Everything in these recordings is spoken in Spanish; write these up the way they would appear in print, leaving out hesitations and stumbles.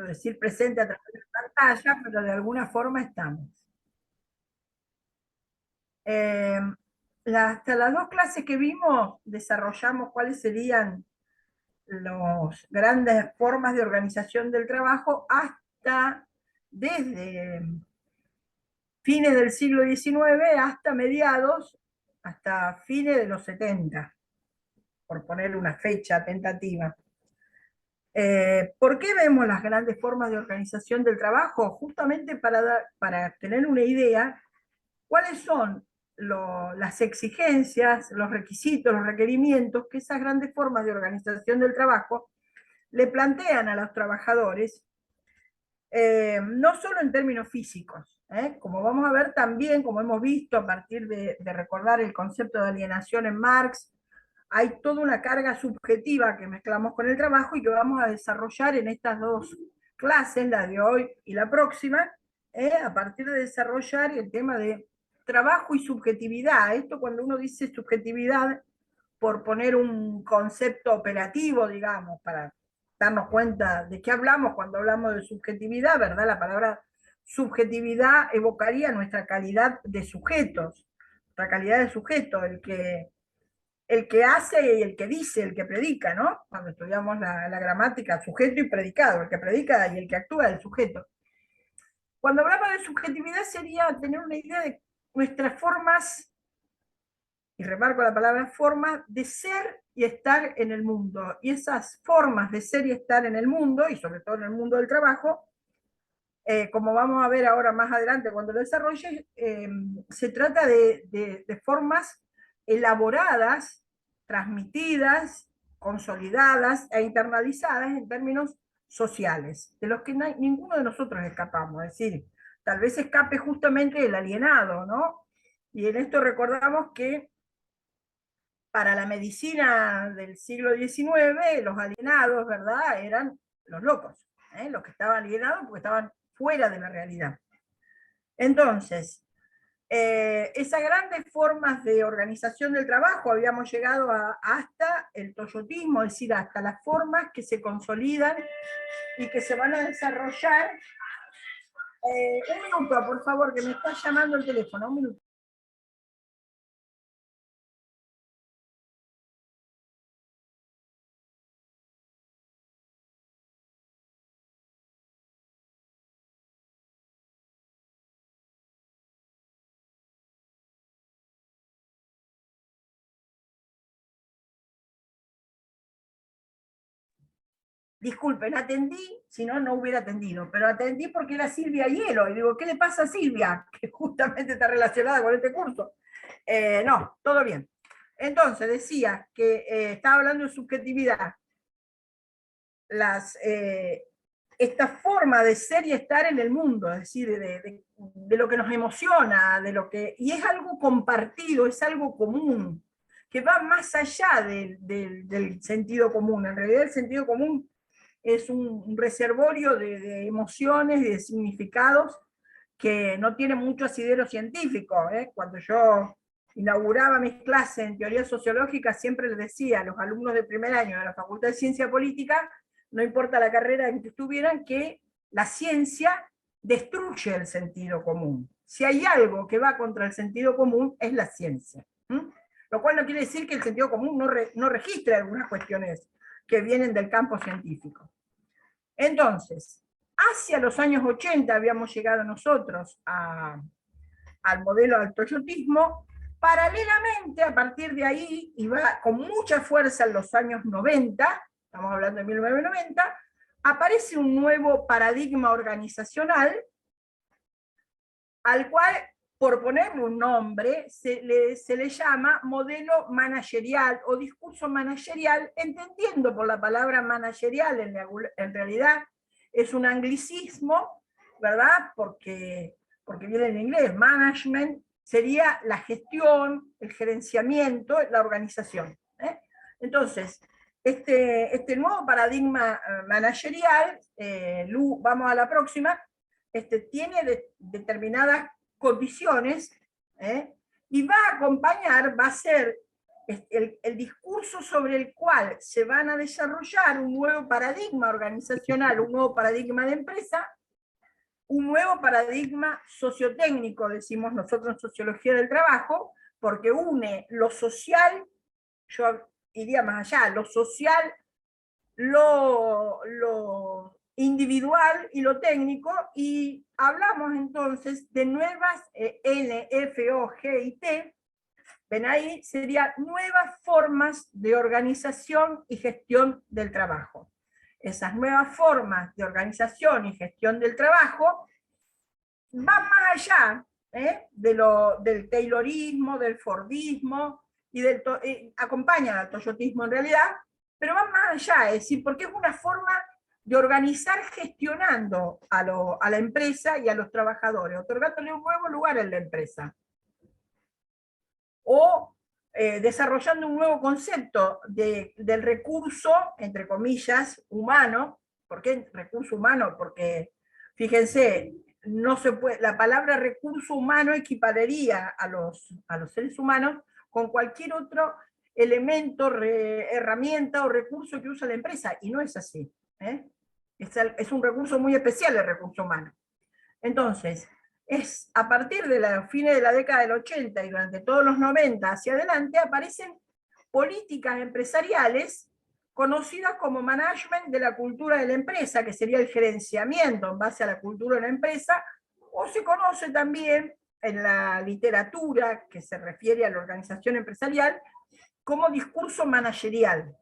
decir presente a través de la pantalla, pero de alguna forma estamos. Eh, hasta las dos clases que vimos, desarrollamos cuáles serían las grandes formas de organización del trabajo hasta desde fines del siglo XIX hasta mediados, hasta fines de los 70, por poner una fecha tentativa. ¿Por qué vemos las grandes formas de organización del trabajo? Justamente para tener una idea cuáles son las exigencias, los requisitos, los requerimientos que esas grandes formas de organización del trabajo le plantean a los trabajadores, no solo en términos físicos, como vamos a ver también, como hemos visto a partir de recordar el concepto de alienación en Marx, hay toda una carga subjetiva que mezclamos con el trabajo y que vamos a desarrollar en estas dos clases, la de hoy y la próxima, a partir de desarrollar el tema de trabajo y subjetividad. Esto cuando uno dice subjetividad, por poner un concepto operativo, digamos, para darnos cuenta de qué hablamos cuando hablamos de subjetividad, ¿verdad? La palabra subjetividad evocaría nuestra calidad de sujetos, nuestra calidad de sujeto, el que hace y el que dice, el que predica, ¿no? Cuando estudiamos la gramática, sujeto y predicado, el que predica y el que actúa, el sujeto. Cuando hablamos de subjetividad sería tener una idea de nuestras formas, y remarco la palabra forma, de ser y estar en el mundo. Y esas formas de ser y estar en el mundo, y sobre todo en el mundo del trabajo, como vamos a ver ahora más adelante cuando lo desarrolle, se trata de formas elaboradas, transmitidas, consolidadas e internalizadas en términos sociales, de los que ninguno de nosotros escapamos, es decir, tal vez escape justamente el alienado, ¿no? Y en esto recordamos que para la medicina del siglo XIX, los alienados, ¿verdad?, eran los locos, los que estaban alienados porque estaban fuera de la realidad. Entonces, esas grandes formas de organización del trabajo habíamos llegado hasta el toyotismo, es decir, hasta las formas que se consolidan y que se van a desarrollar. Un minuto, por favor, que me está llamando el teléfono, un minuto. Disculpen, atendí, si no, no hubiera atendido, pero atendí porque era Silvia Hielo, y digo, ¿qué le pasa a Silvia? Que justamente está relacionada con este curso. No, todo bien. Entonces, decía que estaba hablando de subjetividad. Esta forma de ser y estar en el mundo, es decir, de lo que nos emociona, y es algo compartido, es algo común, que va más allá del sentido común. En realidad el sentido común es un reservorio de emociones y de significados que no tiene mucho asidero científico. Cuando yo inauguraba mis clases en teoría sociológica, siempre les decía a los alumnos de primer año de la Facultad de Ciencia Política, no importa la carrera en que estuvieran, que la ciencia destruye el sentido común. Si hay algo que va contra el sentido común, es la ciencia. Lo cual no quiere decir que el sentido común no registre algunas cuestiones que vienen del campo científico. Entonces, hacia los años 80 habíamos llegado nosotros al modelo del toyotismo. Paralelamente, a partir de ahí, y va con mucha fuerza en los años 90, estamos hablando de 1990, aparece un nuevo paradigma organizacional, al cual, por ponerle un nombre, se le llama modelo managerial o discurso managerial, entendiendo por la palabra managerial, en realidad es un anglicismo, ¿verdad? Porque viene en inglés, management sería la gestión, el gerenciamiento, la organización. Entonces, este nuevo paradigma managerial, vamos a la próxima, tiene determinadas condiciones, y va a acompañar, va a ser el discurso sobre el cual se van a desarrollar un nuevo paradigma organizacional, un nuevo paradigma de empresa, un nuevo paradigma sociotécnico, decimos nosotros en Sociología del Trabajo, porque une lo social, yo iría más allá, lo social, lo individual y lo técnico, y hablamos entonces de nuevas N, F, O, G y T. Ven ahí, serían nuevas formas de organización y gestión del trabajo. Esas nuevas formas de organización y gestión del trabajo van más allá del taylorismo, del fordismo, y acompañan al toyotismo en realidad, pero van más allá, es decir, porque es una forma de organizar gestionando a la empresa y a los trabajadores, otorgándole un nuevo lugar en la empresa. O desarrollando un nuevo concepto del recurso, entre comillas, humano. ¿Por qué recurso humano? Porque, fíjense, no se puede, la palabra recurso humano equipararía a los seres humanos con cualquier otro elemento, herramienta o recurso que usa la empresa, y no es así. Es un recurso muy especial el recurso humano. Entonces, es a partir de los fines de la década del 80 y durante todos los 90 hacia adelante, aparecen políticas empresariales conocidas como management de la cultura de la empresa, que sería el gerenciamiento en base a la cultura de la empresa, o se conoce también en la literatura que se refiere a la organización empresarial como discurso managerial.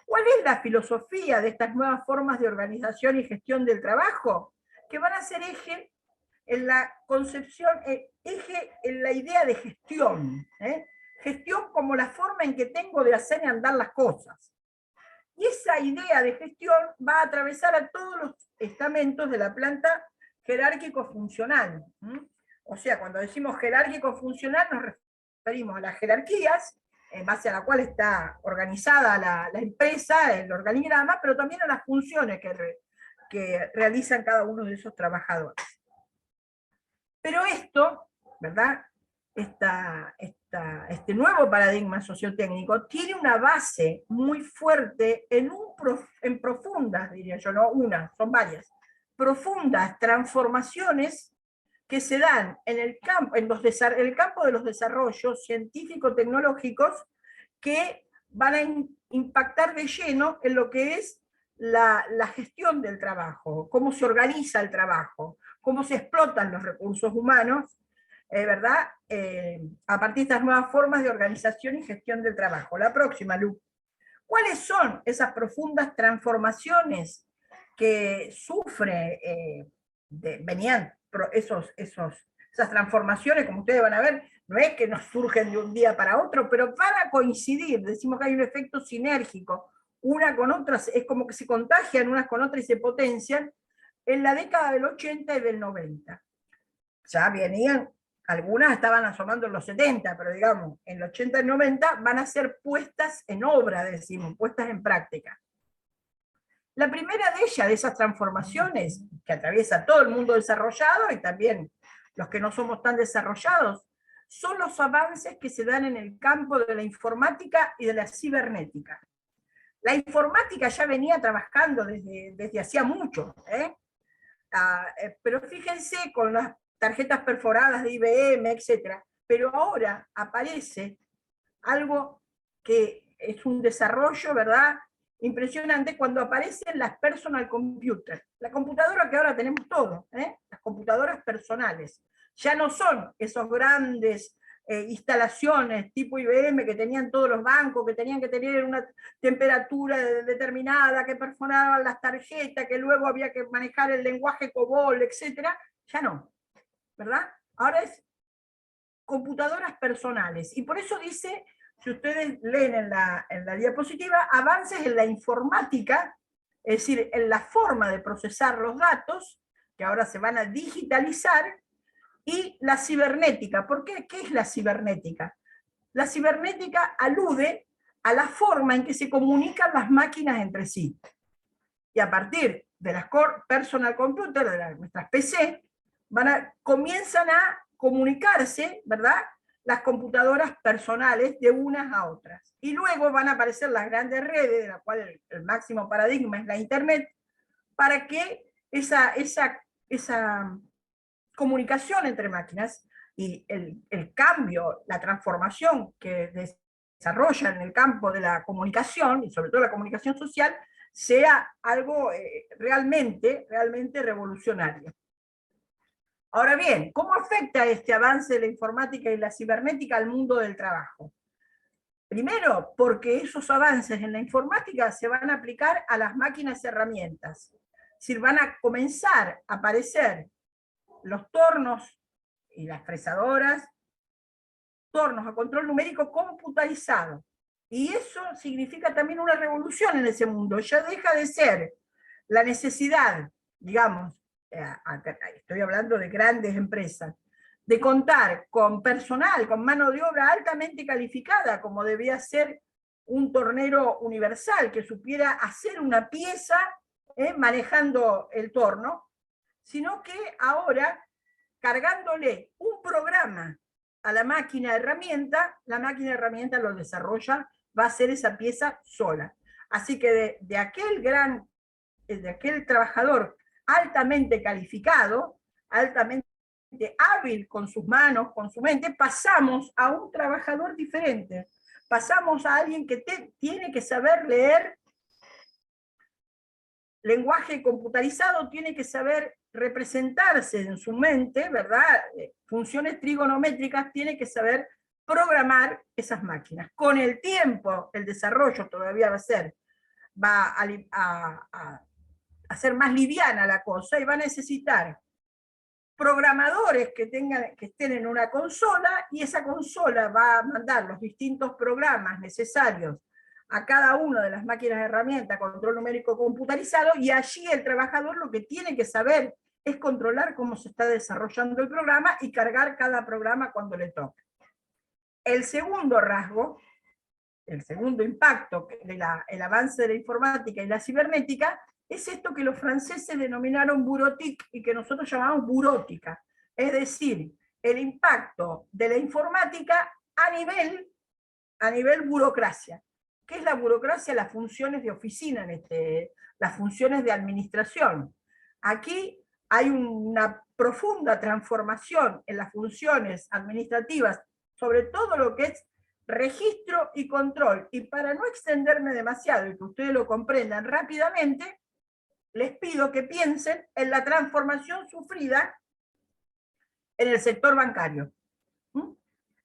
¿Cuál es la filosofía de estas nuevas formas de organización y gestión del trabajo? Que van a ser eje en la concepción, eje en la idea de gestión. Gestión como la forma en que tengo de hacer y andar las cosas. Y esa idea de gestión va a atravesar a todos los estamentos de la planta jerárquico-funcional. O sea, cuando decimos jerárquico-funcional nos referimos a las jerarquías, en base a la cual está organizada la empresa, el organigrama, pero también a las funciones que realizan cada uno de esos trabajadores. Pero esto, ¿verdad? Este nuevo paradigma sociotécnico tiene una base muy fuerte en profundas, diría yo, no una, son varias, profundas transformaciones que se dan en el campo, el campo de los desarrollos científico-tecnológicos que van a impactar de lleno en lo que es la gestión del trabajo, cómo se organiza el trabajo, cómo se explotan los recursos humanos, ¿verdad? A partir de estas nuevas formas de organización y gestión del trabajo. La próxima, Lu. ¿Cuáles son esas profundas transformaciones que sufre, venían esas transformaciones, como ustedes van a ver, no es que nos surgen de un día para otro, pero van a coincidir, decimos que hay un efecto sinérgico, una con otras, es como que se contagian unas con otras y se potencian, en la década del 80 y del 90. Ya venían, algunas estaban asomando en los 70, pero digamos, en el 80 y 90 van a ser puestas en obra, decimos, puestas en práctica. La primera de ellas, de esas transformaciones, que atraviesa todo el mundo desarrollado y también los que no somos tan desarrollados, son los avances que se dan en el campo de la informática y de la cibernética. La informática ya venía trabajando desde hacía mucho, pero fíjense con las tarjetas perforadas de IBM, etc. Pero ahora aparece algo que es un desarrollo, ¿verdad?, impresionante, cuando aparecen las personal computers. La computadora que ahora tenemos todos, las computadoras personales. Ya no son esos grandes instalaciones tipo IBM que tenían todos los bancos, que tenían que tener una temperatura determinada, que perforaban las tarjetas, que luego había que manejar el lenguaje COBOL, etc. Ya no, ¿verdad? Ahora es computadoras personales. Y por eso dice, si ustedes leen en la diapositiva, avances en la informática, es decir, en la forma de procesar los datos, que ahora se van a digitalizar, y la cibernética. ¿Por qué? ¿Qué es la cibernética? La cibernética alude a la forma en que se comunican las máquinas entre sí. Y a partir de las personal computer, de nuestras PC, comienzan a comunicarse, ¿verdad?, las computadoras personales de unas a otras. Y luego van a aparecer las grandes redes, de las cuales el máximo paradigma es la Internet, para que esa comunicación entre máquinas y el cambio, la transformación que desarrolla en el campo de la comunicación, y sobre todo la comunicación social, sea algo realmente revolucionario. Ahora bien, ¿cómo afecta este avance de la informática y la cibernética al mundo del trabajo? Primero, porque esos avances en la informática se van a aplicar a las máquinas herramientas. Es decir, van a comenzar a aparecer los tornos y las fresadoras, tornos a control numérico computarizado. Y eso significa también una revolución en ese mundo. Ya deja de ser la necesidad, digamos, estoy hablando de grandes empresas, de contar con personal, con mano de obra altamente calificada, como debía ser un tornero universal, que supiera hacer una pieza manejando el torno, sino que ahora, cargándole un programa a la máquina herramienta lo desarrolla, va a hacer esa pieza sola. Así que de aquel trabajador altamente calificado, altamente hábil con sus manos, con su mente, pasamos a un trabajador diferente. Pasamos a alguien que tiene que saber leer lenguaje computarizado, tiene que saber representarse en su mente, ¿verdad? Funciones trigonométricas, tiene que saber programar esas máquinas. Con el tiempo, el desarrollo todavía va a ser más liviana la cosa, y va a necesitar programadores que estén en una consola, y esa consola va a mandar los distintos programas necesarios a cada una de las máquinas de herramienta, control numérico computarizado, y allí el trabajador lo que tiene que saber es controlar cómo se está desarrollando el programa y cargar cada programa cuando le toque. El segundo rasgo, el segundo impacto del avance de la informática y la cibernética, es esto que los franceses denominaron bureautique y que nosotros llamamos burótica, es decir, el impacto de la informática a nivel burocracia. ¿Qué es la burocracia? Las funciones de oficina, las funciones de administración. Aquí hay una profunda transformación en las funciones administrativas, sobre todo lo que es registro y control. Y para no extenderme demasiado y que ustedes lo comprendan rápidamente, les pido que piensen en la transformación sufrida en el sector bancario.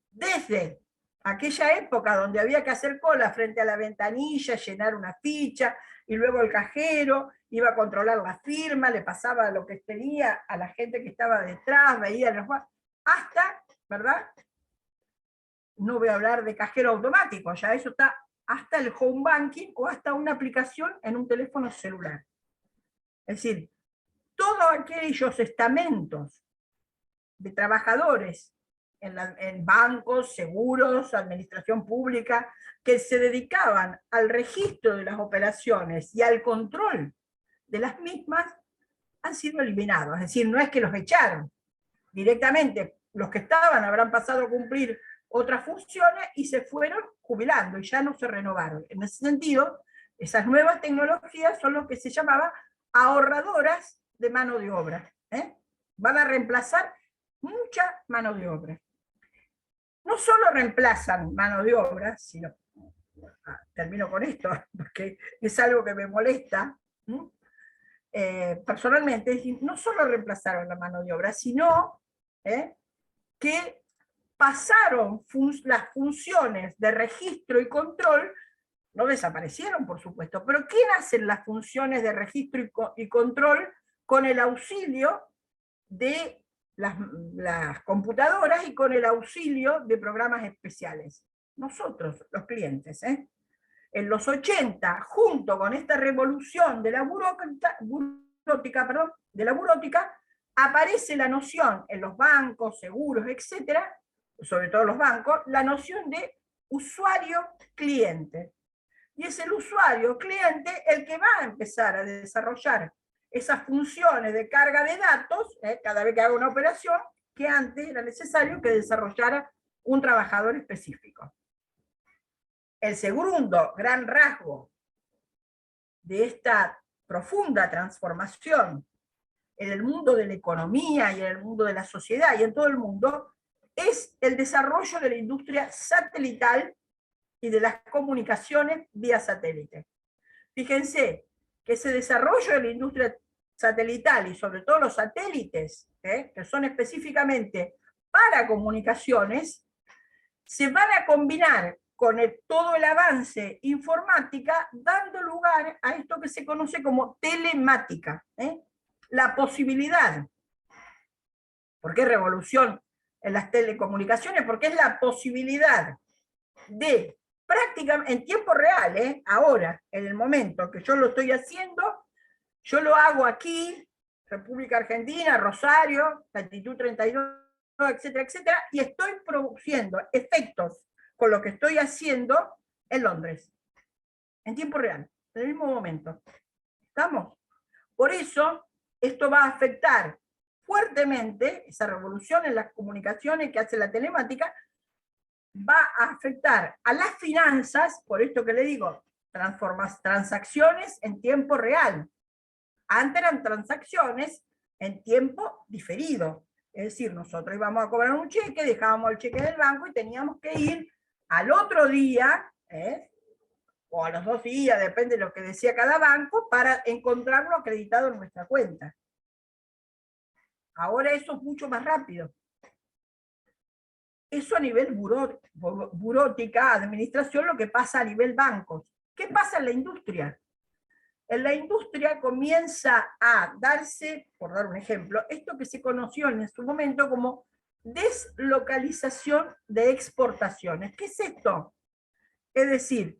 Desde aquella época donde había que hacer cola frente a la ventanilla, llenar una ficha, y luego el cajero iba a controlar la firma, le pasaba lo que tenía a la gente que estaba detrás, veía los... hasta, ¿verdad? No voy a hablar de cajero automático, ya eso está hasta el home banking o hasta una aplicación en un teléfono celular. Es decir, todos aquellos estamentos de trabajadores en bancos, seguros, administración pública, que se dedicaban al registro de las operaciones y al control de las mismas, han sido eliminados. Es decir, no es que los echaron directamente, los que estaban habrán pasado a cumplir otras funciones y se fueron jubilando y ya no se renovaron. En ese sentido, esas nuevas tecnologías son lo que se llamaba ahorradoras de mano de obra. Van a reemplazar mucha mano de obra. No solo reemplazan mano de obra, sino, termino con esto, porque es algo que me molesta, personalmente, no solo reemplazaron la mano de obra, sino que pasaron las funciones de registro y control, no desaparecieron, por supuesto, pero ¿quién hace las funciones de registro y control con el auxilio de las computadoras y con el auxilio de programas especiales? Nosotros, los clientes. En los 80, junto con esta revolución de la burótica, aparece la noción en los bancos, seguros, etcétera, sobre todo los bancos, la noción de usuario-cliente. Y es el usuario-cliente el que va a empezar a desarrollar esas funciones de carga de datos, cada vez que haga una operación, que antes era necesario que desarrollara un trabajador específico. El segundo gran rasgo de esta profunda transformación en el mundo de la economía y en el mundo de la sociedad y en todo el mundo es el desarrollo de la industria satelital y de las comunicaciones vía satélite. Fíjense que ese desarrollo de la industria satelital y sobre todo los satélites, que son específicamente para comunicaciones, se van a combinar con todo el avance informática, dando lugar a esto que se conoce como telemática. La posibilidad, ¿por qué revolución en las telecomunicaciones? Porque es la posibilidad de prácticamente en tiempo real, ahora, en el momento que yo lo estoy haciendo, yo lo hago aquí, República Argentina, Rosario, latitud 32, etcétera, etcétera, y estoy produciendo efectos con lo que estoy haciendo en Londres, en tiempo real, en el mismo momento. ¿Estamos? Por eso, esto va a afectar fuertemente, esa revolución en las comunicaciones que hace la telemática, va a afectar a las finanzas, por esto que le digo, transacciones en tiempo real. Antes eran transacciones en tiempo diferido. Es decir, nosotros íbamos a cobrar un cheque, dejábamos el cheque en el banco y teníamos que ir al otro día, o a los 2 días, depende de lo que decía cada banco, para encontrarlo acreditado en nuestra cuenta. Ahora eso es mucho más rápido. Eso a nivel burótica, administración, lo que pasa a nivel bancos. ¿Qué pasa en la industria? En la industria comienza a darse, por dar un ejemplo, esto que se conoció en su momento como deslocalización de exportaciones. ¿Qué es esto? Es decir,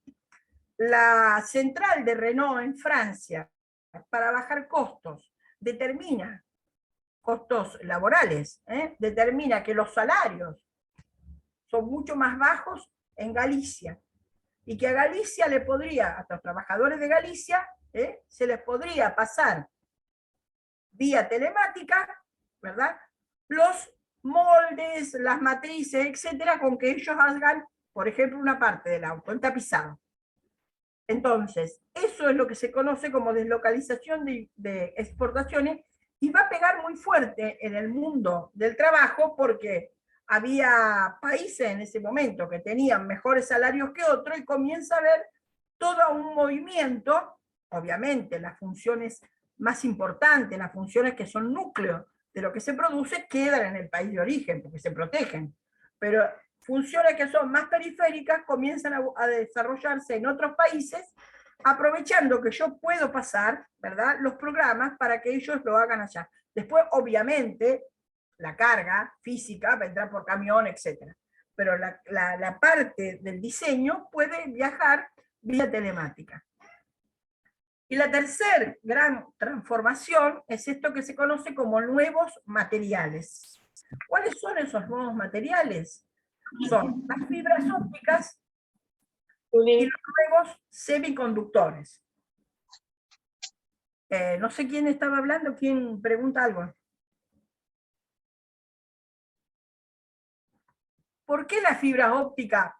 la central de Renault en Francia, para bajar costos, determina costos laborales, determina que los salarios son mucho más bajos en Galicia, y que a Galicia le podría, a los trabajadores de Galicia, se les podría pasar vía telemática, ¿verdad? Los moldes, las matrices, etcétera, con que ellos hagan, por ejemplo, una parte del auto entapizado. Entonces, eso es lo que se conoce como deslocalización de exportaciones, y va a pegar muy fuerte en el mundo del trabajo, porque había países en ese momento que tenían mejores salarios que otros, y comienza a haber todo un movimiento. Obviamente las funciones más importantes, las funciones que son núcleo de lo que se produce, quedan en el país de origen, porque se protegen, pero funciones que son más periféricas comienzan a desarrollarse en otros países, aprovechando que yo puedo pasar, ¿verdad?, los programas para que ellos lo hagan allá. Después, obviamente, la carga física vendrá por camión, etc. Pero la parte del diseño puede viajar vía telemática. Y la tercera gran transformación es esto que se conoce como nuevos materiales. ¿Cuáles son esos nuevos materiales? Son las fibras ópticas y los nuevos semiconductores. No sé quién estaba hablando, quién pregunta algo. ¿Por qué la fibra óptica?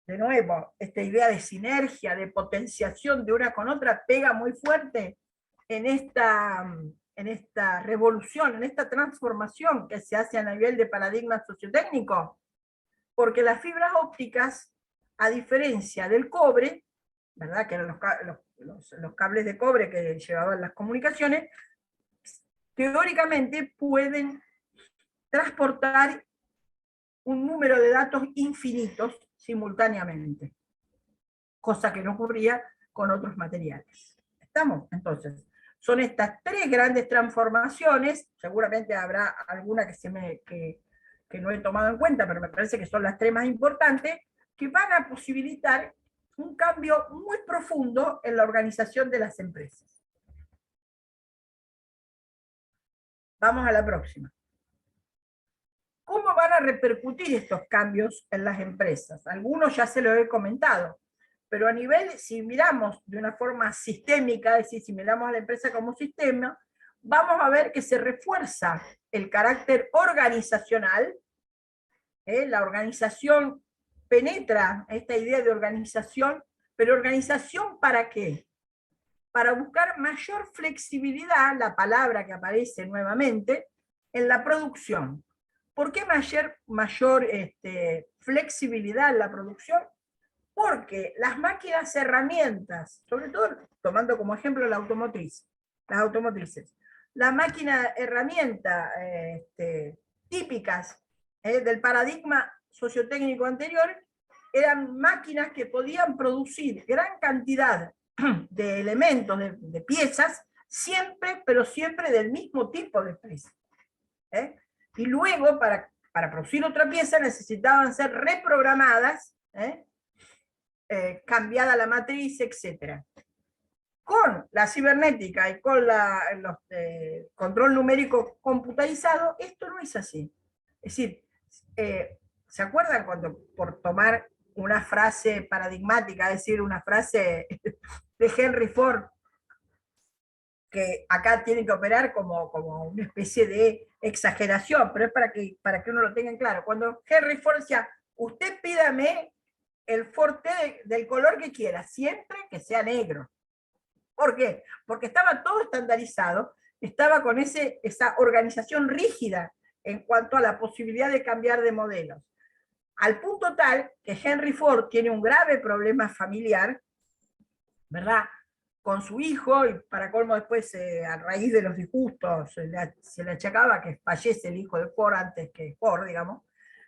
De nuevo, esta idea de sinergia, de potenciación de una con otra, pega muy fuerte en esta revolución, en esta transformación que se hace a nivel de paradigma sociotécnico. Porque las fibras ópticas, a diferencia del cobre, ¿verdad?, que eran los cables de cobre que llevaban las comunicaciones, teóricamente pueden transportar un número de datos infinitos simultáneamente, cosa que no ocurría con otros materiales. ¿Estamos? Entonces, son estas 3 grandes transformaciones, seguramente habrá alguna que no he tomado en cuenta, pero me parece que son las 3 más importantes, que van a posibilitar un cambio muy profundo en la organización de las empresas. Vamos a la próxima. ¿Cómo van a repercutir estos cambios en las empresas? Algunos ya se lo he comentado, pero a nivel, si miramos de una forma sistémica, es decir, si miramos a la empresa como sistema, vamos a ver que se refuerza el carácter organizacional La organización penetra esta idea de organización, pero ¿organización para qué? Para buscar mayor flexibilidad, la palabra que aparece nuevamente, en la producción. ¿Por qué mayor flexibilidad en la producción? Porque las máquinas herramientas, sobre todo tomando como ejemplo la automotriz, las automotrices, la máquina herramienta típicas del paradigma sociotécnico anterior eran máquinas que podían producir gran cantidad de elementos, de piezas, siempre, pero siempre del mismo tipo de pieza. Y luego, para producir otra pieza, necesitaban ser reprogramadas, cambiada la matriz, etc. Con la cibernética y con los control numérico computarizado, esto no es así. Es decir, ¿se acuerdan cuando, por tomar una frase paradigmática, es decir, una frase de Henry Ford, que acá tienen que operar como una especie de exageración, pero es para que uno lo tenga en claro? Cuando Henry Ford decía, usted pídame el Ford T del color que quiera, siempre que sea negro. ¿Por qué? Porque estaba todo estandarizado, estaba con esa organización rígida en cuanto a la posibilidad de cambiar de modelos. Al punto tal que Henry Ford tiene un grave problema familiar, ¿verdad?, con su hijo, y para colmo después, a raíz de los disgustos, se le achacaba que fallece el hijo de Ford antes que Ford, digamos,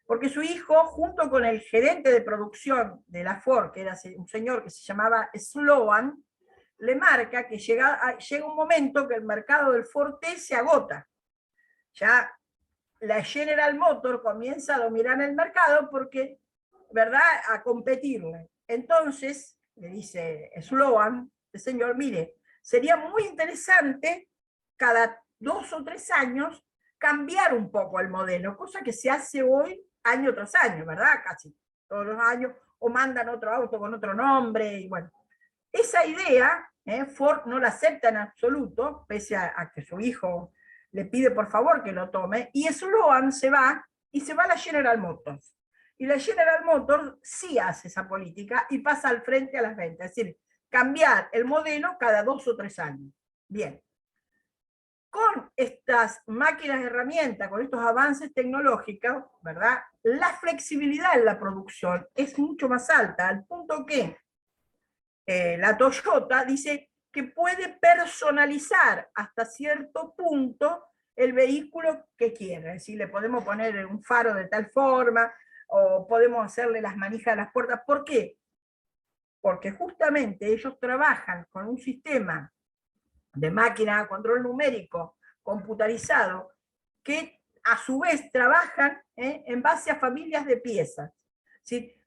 porque su hijo, junto con el gerente de producción de la Ford, que era un señor que se llamaba Sloan, le marca que llega un momento que el mercado del Ford T se agota. Ya la General Motors comienza a dominar el mercado porque, ¿verdad?, a competirle. Entonces, le dice Sloan, el señor, mire, sería muy interesante cada 2 o 3 años cambiar un poco el modelo, cosa que se hace hoy año tras año, ¿verdad? Casi todos los años, o mandan otro auto con otro nombre, y bueno. Esa idea, Ford no la acepta en absoluto, pese a que su hijo le pide por favor que lo tome, y Sloan se va, y se va a la General Motors. Y la General Motors sí hace esa política y pasa al frente a las ventas, es decir, cambiar el modelo cada 2 o 3 años. Bien. Con estas máquinas herramientas, con estos avances tecnológicos, ¿verdad?, la flexibilidad en la producción es mucho más alta, al punto que la Toyota dice que puede personalizar hasta cierto punto el vehículo que quiere. Es decir, le podemos poner un faro de tal forma, o podemos hacerle las manijas de las puertas. ¿Por qué? Porque justamente ellos trabajan con un sistema de máquina a control numérico computarizado, que a su vez trabajan en base a familias de piezas. ¿Sí?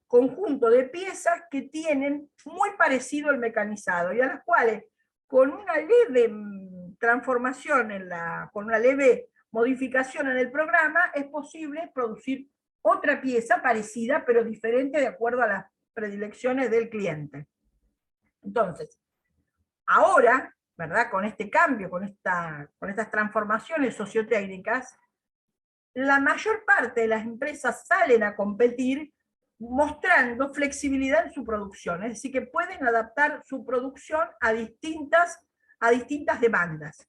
Conjunto de piezas que tienen muy parecido el mecanizado, y a las cuales, con una leve transformación, con una leve modificación en el programa, es posible producir otra pieza parecida, pero diferente de acuerdo a las predilecciones del cliente. Entonces, ahora, ¿verdad?, con este cambio, con estas transformaciones sociotécnicas, la mayor parte de las empresas salen a competir mostrando flexibilidad en su producción, es decir, que pueden adaptar su producción a distintas demandas.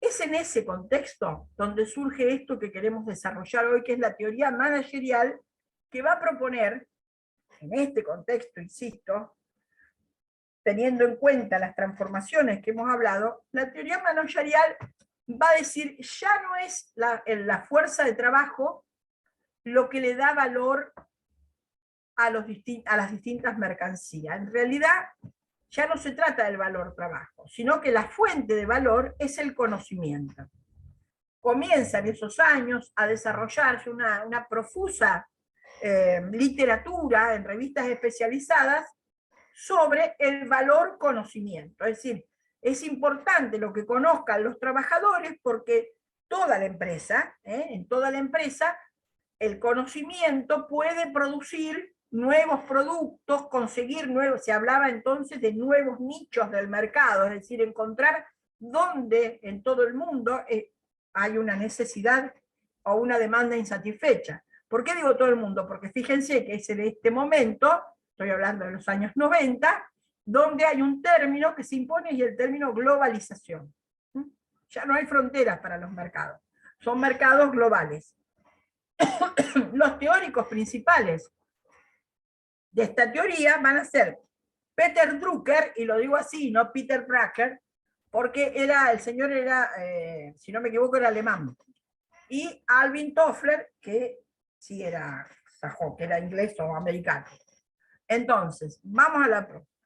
Es en ese contexto donde surge esto que queremos desarrollar hoy, que es la teoría managerial, que va a proponer, en este contexto, insisto, teniendo en cuenta las transformaciones que hemos hablado, la teoría managerial va a decir, ya no es la fuerza de trabajo lo que le da valor a las distintas mercancías. En realidad, ya no se trata del valor trabajo, sino que la fuente de valor es el conocimiento. Comienza en esos años a desarrollarse una profusa literatura en revistas especializadas sobre el valor conocimiento. Es decir, es importante lo que conozcan los trabajadores, porque toda la empresa, en toda la empresa, el conocimiento puede producir nuevos productos, conseguir nuevos, se hablaba entonces de nuevos nichos del mercado, es decir, encontrar dónde en todo el mundo hay una necesidad o una demanda insatisfecha. ¿Por qué digo todo el mundo? Porque fíjense que es en este momento, estoy hablando de los años 90, donde hay un término que se impone y el término globalización. Ya no hay fronteras para los mercados, son mercados globales. Los teóricos principales de esta teoría van a ser Peter Drucker, y lo digo así, no Peter Drucker, porque el señor era, si no me equivoco, era alemán, y Alvin Toffler, que sí era sajón, que era inglés o americano. Entonces, vamos a la próxima.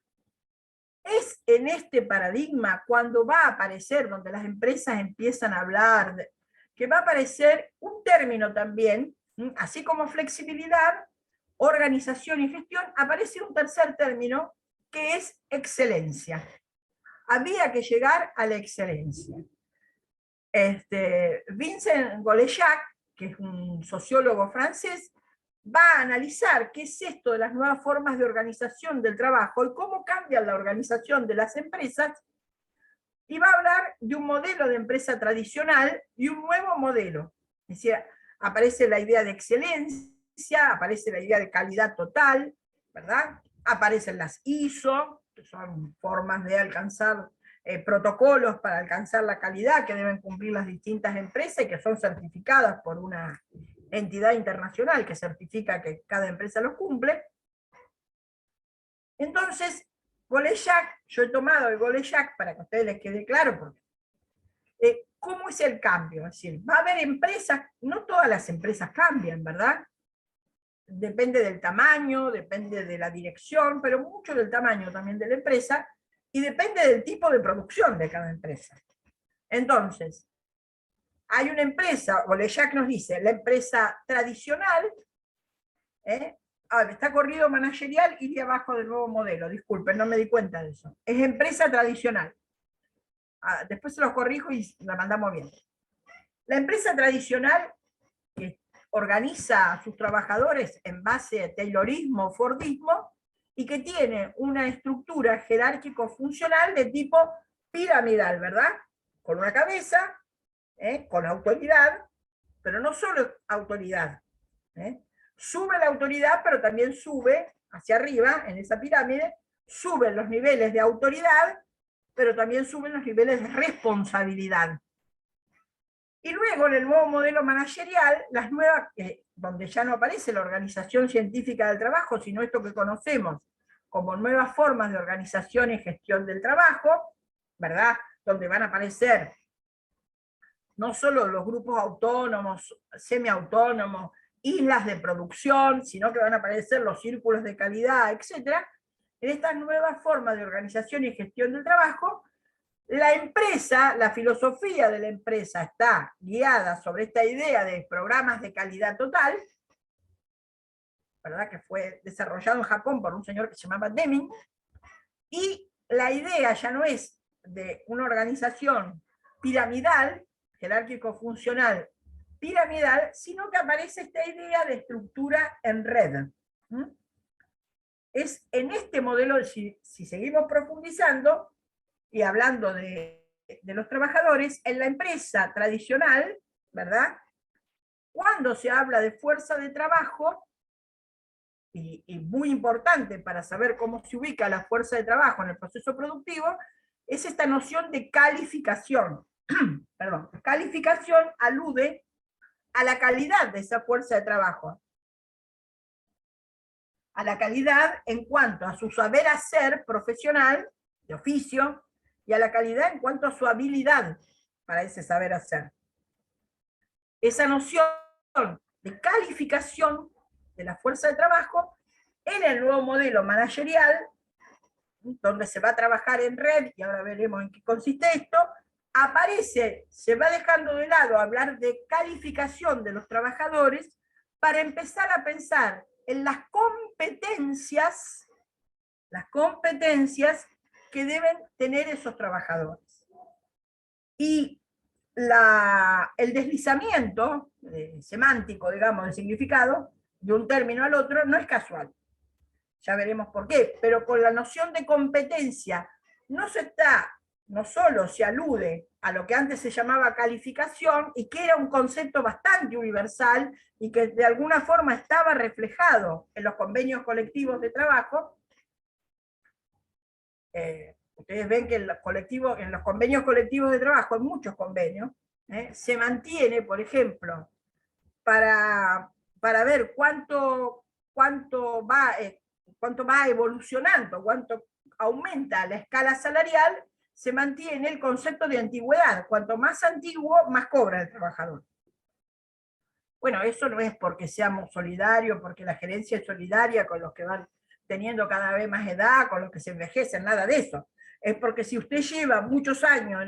Es en este paradigma cuando va a aparecer, donde las empresas empiezan a hablar, que va a aparecer un término también, así como flexibilidad, organización y gestión, aparece un tercer término que es excelencia. Había que llegar a la excelencia. Vincent Golejac, que es un sociólogo francés, va a analizar qué es esto de las nuevas formas de organización del trabajo y cómo cambia la organización de las empresas, y va a hablar de un modelo de empresa tradicional y un nuevo modelo. Es decir, aparece la idea de excelencia, aparece la idea de calidad total, ¿verdad? Aparecen las ISO, que son formas de alcanzar protocolos para alcanzar la calidad que deben cumplir las distintas empresas y que son certificadas por una entidad internacional que certifica que cada empresa los cumple. Entonces, Golejac, yo he tomado el Golejac para que a ustedes les quede claro, porque, ¿cómo es el cambio? Es decir, va a haber empresas, no todas las empresas cambian, ¿verdad? Depende del tamaño, depende de la dirección, pero mucho del tamaño también de la empresa, y depende del tipo de producción de cada empresa. Entonces, hay una empresa, Golejac nos dice, la empresa tradicional, está corrido managerial, iría abajo del nuevo modelo, disculpen, no me di cuenta de eso. Es empresa tradicional. Después se los corrijo y la mandamos bien. La empresa tradicional, que organiza a sus trabajadores en base a taylorismo, fordismo, y que tiene una estructura jerárquico-funcional de tipo piramidal, ¿verdad? Con una cabeza, con autoridad, pero no solo autoridad. Sube la autoridad, pero también sube hacia arriba, en esa pirámide, suben los niveles de autoridad, pero también suben los niveles de responsabilidad. Y luego en el nuevo modelo managerial, las nuevas, donde ya no aparece la organización científica del trabajo, sino esto que conocemos como nuevas formas de organización y gestión del trabajo, ¿verdad? Donde van a aparecer no solo los grupos autónomos, semiautónomos, islas de producción, sino que van a aparecer los círculos de calidad, etc. En estas nuevas formas de organización y gestión del trabajo, la empresa, la filosofía de la empresa está guiada sobre esta idea de programas de calidad total, ¿verdad? Que fue desarrollado en Japón por un señor que se llamaba Deming, y la idea ya no es de una organización piramidal, jerárquico-funcional piramidal, sino que aparece esta idea de estructura en red. Es en este modelo, si seguimos profundizando y hablando de los trabajadores, en la empresa tradicional, ¿verdad? Cuando se habla de fuerza de trabajo, y muy importante para saber cómo se ubica la fuerza de trabajo en el proceso productivo, es esta noción de calificación. Perdón, calificación alude a la calidad de esa fuerza de trabajo, a la calidad en cuanto a su saber hacer profesional, de oficio, y a la calidad en cuanto a su habilidad para ese saber hacer. Esa noción de calificación de la fuerza de trabajo en el nuevo modelo managerial, donde se va a trabajar en red, y ahora veremos en qué consiste esto, aparece, se va dejando de lado hablar de calificación de los trabajadores para empezar a pensar en las competencias que deben tener esos trabajadores. Y el deslizamiento semántico, digamos, de significado, de un término al otro, no es casual. Ya veremos por qué, pero con la noción de competencia no se está no solo se alude a lo que antes se llamaba calificación y que era un concepto bastante universal y que de alguna forma estaba reflejado en los convenios colectivos de trabajo. Ustedes ven que en los convenios colectivos de trabajo, en muchos convenios, se mantiene, por ejemplo, para ver cuánto va evolucionando, cuánto aumenta la escala salarial, se mantiene el concepto de antigüedad. Cuanto más antiguo, más cobra el trabajador. Bueno, eso no es porque seamos solidarios, porque la gerencia es solidaria con los que van teniendo cada vez más edad, con los que se envejecen, nada de eso. Es porque si usted lleva muchos años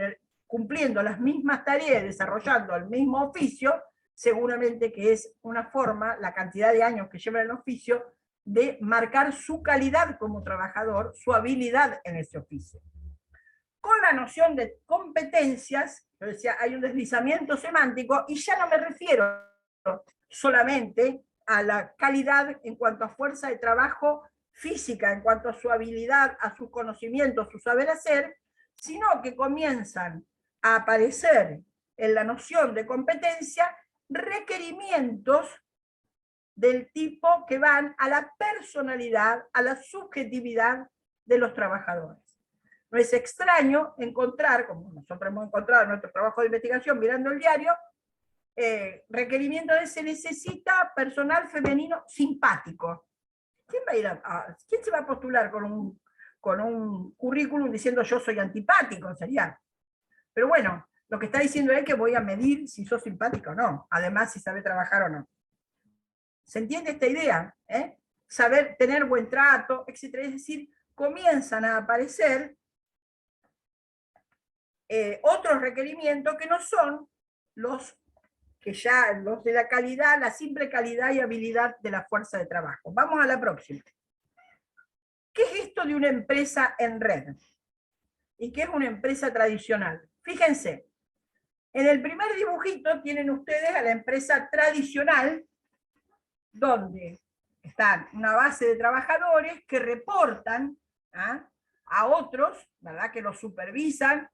cumpliendo las mismas tareas, desarrollando el mismo oficio, seguramente que es una forma, la cantidad de años que lleva el oficio, de marcar su calidad como trabajador, su habilidad en ese oficio. Con la noción de competencias, yo decía, hay un deslizamiento semántico, y ya no me refiero solamente a la calidad en cuanto a fuerza de trabajo física, en cuanto a su habilidad, a sus conocimientos, su saber hacer, sino que comienzan a aparecer en la noción de competencia requerimientos del tipo que van a la personalidad, a la subjetividad de los trabajadores. No es extraño encontrar, como nosotros hemos encontrado en nuestro trabajo de investigación mirando el diario, requerimiento de se necesita personal femenino simpático. ¿Quién se va a postular con un currículum diciendo yo soy antipático? Sería. Pero bueno, lo que está diciendo es que voy a medir si sos simpático o no, además si sabe trabajar o no. ¿Se entiende esta idea? Saber tener buen trato, etc. Es decir, comienzan a aparecer otros requerimientos que no son los de la calidad, la simple calidad y habilidad de la fuerza de trabajo. Vamos a la próxima. ¿Qué es esto de una empresa en red? ¿Y qué es una empresa tradicional? Fíjense, en el primer dibujito tienen ustedes a la empresa tradicional, donde están una base de trabajadores que reportan a otros, ¿verdad? Que los supervisan,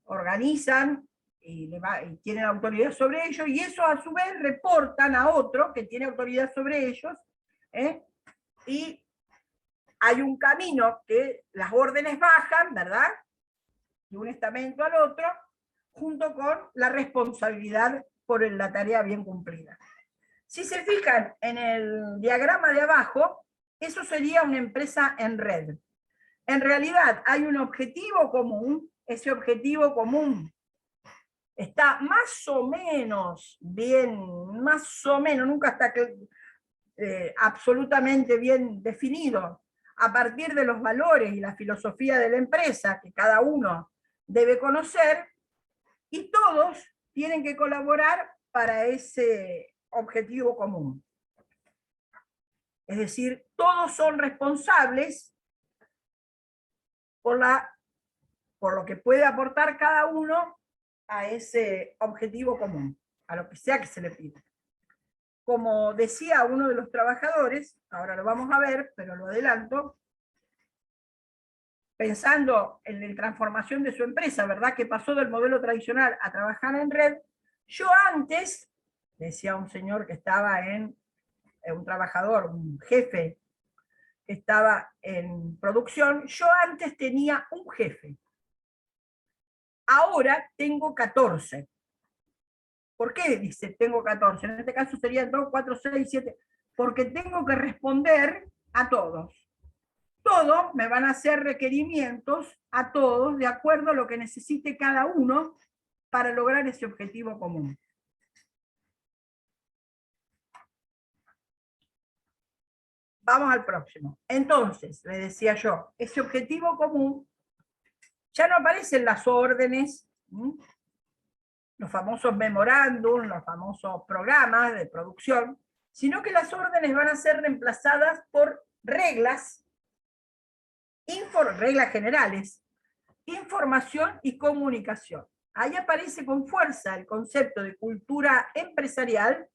organizan y tienen autoridad sobre ellos, y eso a su vez reportan a otro que tiene autoridad sobre ellos, y hay un camino que las órdenes bajan, ¿verdad? De un estamento al otro, junto con la responsabilidad por la tarea bien cumplida. Si se fijan en el diagrama de abajo, eso sería una empresa en red. En realidad hay un objetivo común, ese objetivo común está más o menos bien, nunca está absolutamente bien definido, a partir de los valores y la filosofía de la empresa que cada uno debe conocer, y todos tienen que colaborar para ese objetivo común. Es decir, todos son responsables por lo que puede aportar cada uno a ese objetivo común, a lo que sea que se le pida. Como decía uno de los trabajadores, ahora lo vamos a ver, pero lo adelanto, pensando en la transformación de su empresa, ¿verdad? Que pasó del modelo tradicional a trabajar en red. Yo antes, decía un señor que estaba un trabajador, un jefe que estaba en producción, yo antes tenía un jefe. Ahora tengo 14. ¿Por qué dice tengo 14? En este caso serían 2, 4, 6, 7. Porque tengo que responder a todos. Todos me van a hacer requerimientos a todos de acuerdo a lo que necesite cada uno para lograr ese objetivo común. Vamos al próximo. Entonces, le decía yo, ese objetivo común ya no aparecen las órdenes, los famosos memorándum, los famosos programas de producción, sino que las órdenes van a ser reemplazadas por reglas, reglas generales, información y comunicación. Ahí aparece con fuerza el concepto de cultura empresarial.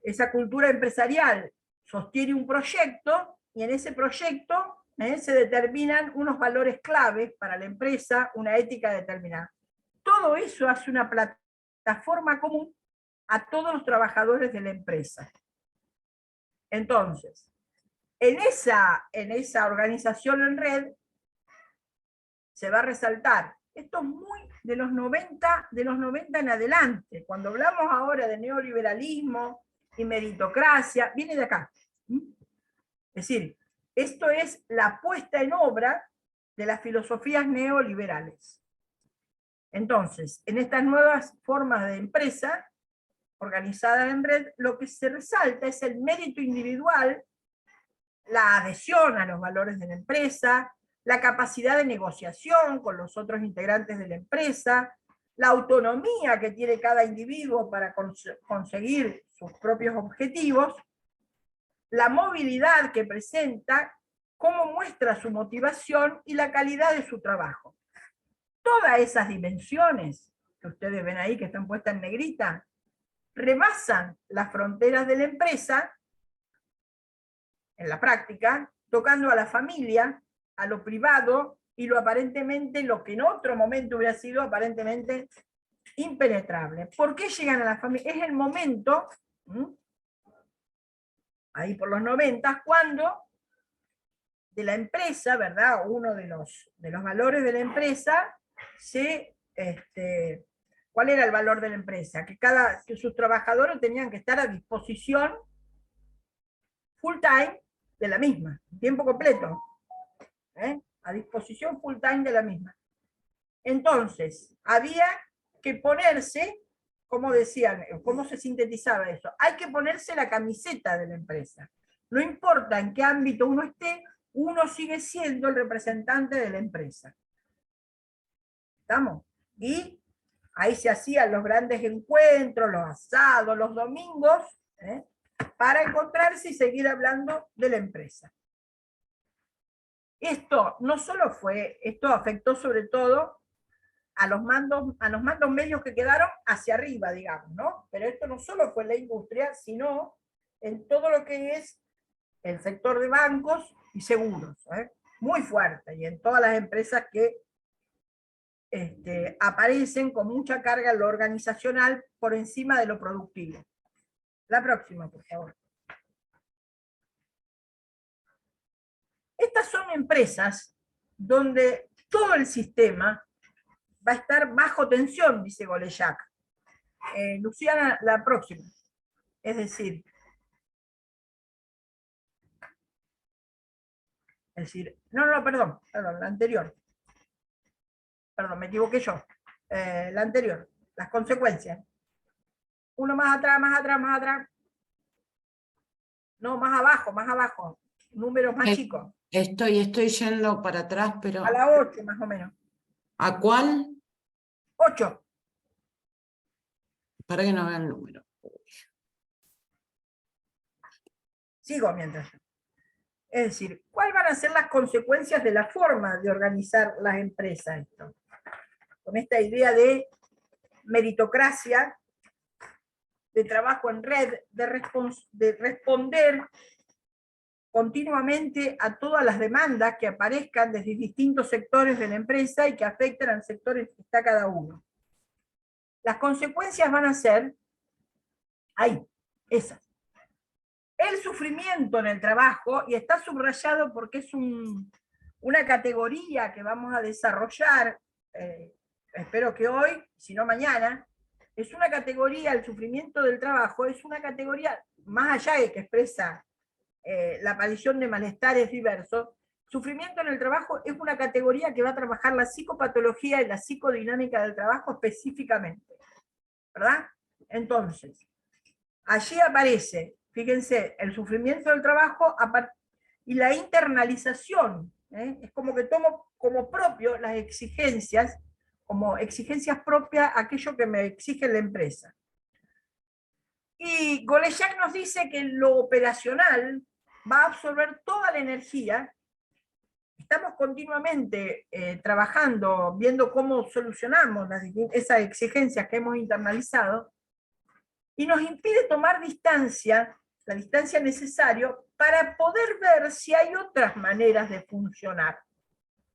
Esa cultura empresarial sostiene un proyecto, y en ese proyecto se determinan unos valores claves para la empresa, una ética determinada. Todo eso hace una plataforma común a todos los trabajadores de la empresa. Entonces, en esa organización en red, se va a resaltar, esto es muy de los 90 en adelante, cuando hablamos ahora de neoliberalismo y meritocracia, viene de acá. Es decir, esto es la puesta en obra de las filosofías neoliberales. Entonces, en estas nuevas formas de empresa, organizadas en red, lo que se resalta es el mérito individual, la adhesión a los valores de la empresa, la capacidad de negociación con los otros integrantes de la empresa, la autonomía que tiene cada individuo para conseguir sus propios objetivos, la movilidad que presenta, cómo muestra su motivación y la calidad de su trabajo. Todas esas dimensiones que ustedes ven ahí, que están puestas en negrita, rebasan las fronteras de la empresa, en la práctica, tocando a la familia, a lo privado, y lo aparentemente, lo que en otro momento hubiera sido aparentemente impenetrable. ¿Por qué llegan a la familia? Es el momento, ahí por los 90, cuando de la empresa, ¿verdad? Uno de los valores de la empresa, ¿cuál era el valor de la empresa? Que sus trabajadores tenían que estar a disposición full time de la misma, tiempo completo, a disposición full time de la misma. Entonces, había que ponerse, como decían, ¿cómo se sintetizaba eso? Hay que ponerse la camiseta de la empresa. No importa en qué ámbito uno esté, uno sigue siendo el representante de la empresa. ¿Estamos? Y ahí se hacían los grandes encuentros, los asados, los domingos, para encontrarse y seguir hablando de la empresa. Esto no solo esto afectó sobre todo a los mandos medios que quedaron hacia arriba, digamos, ¿no? Pero esto no solo fue en la industria, sino en todo lo que es el sector de bancos y seguros, muy fuerte, y en todas las empresas que aparecen con mucha carga en lo organizacional por encima de lo productivo. La próxima, por favor. Estas son empresas donde todo el sistema va a estar bajo tensión, dice Golejac. Luciana, la próxima. Es decir, perdón, la anterior. Perdón, me equivoqué yo. La anterior, las consecuencias. Uno más atrás, más atrás, más atrás. No, más abajo. Números más chicos. Estoy yendo para atrás, pero... A la 8, más o menos. ¿A cuál? 8. Para que no vean el número. Sigo mientras. Es decir, ¿cuáles van a ser las consecuencias de la forma de organizar las empresas? Con esta idea de meritocracia, de trabajo en red, de responder continuamente a todas las demandas que aparezcan desde distintos sectores de la empresa y que afectan al sector en que está cada uno. Las consecuencias van a ser, esas. El sufrimiento en el trabajo, y está subrayado porque es una categoría que vamos a desarrollar, espero que hoy, si no mañana, es una categoría, el sufrimiento del trabajo, es una categoría, más allá de que expresa la aparición de malestares diversos, sufrimiento en el trabajo es una categoría que va a trabajar la psicopatología y la psicodinámica del trabajo específicamente, ¿verdad? Entonces, allí aparece, fíjense, el sufrimiento del trabajo y la internalización, es como que tomo como propio las exigencias, como exigencias propias aquello que me exige la empresa. Y Golejac nos dice que lo operacional va a absorber toda la energía. Estamos continuamente trabajando, viendo cómo solucionamos esas exigencias que hemos internalizado, y nos impide tomar distancia la distancia necesaria para poder ver si hay otras maneras de funcionar.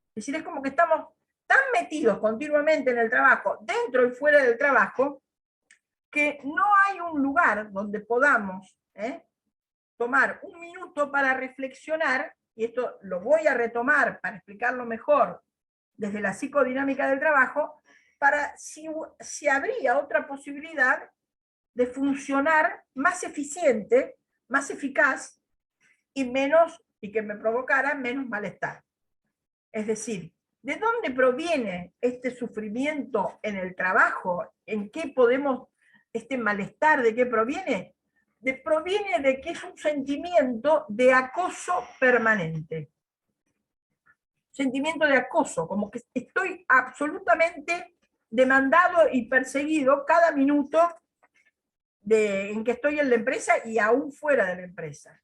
Es decir, es como que estamos tan metidos continuamente en el trabajo, dentro y fuera del trabajo, que no hay un lugar donde podamos tomar un minuto para reflexionar, y esto lo voy a retomar para explicarlo mejor desde la psicodinámica del trabajo, para si habría otra posibilidad de funcionar más eficiente, más eficaz y que me provocara menos malestar. Es decir, ¿de dónde proviene este sufrimiento en el trabajo? ¿En qué podemos, este malestar, de qué proviene? Proviene de que es un sentimiento de acoso permanente. Sentimiento de acoso, como que estoy absolutamente demandado y perseguido cada minuto en que estoy en la empresa y aún fuera de la empresa.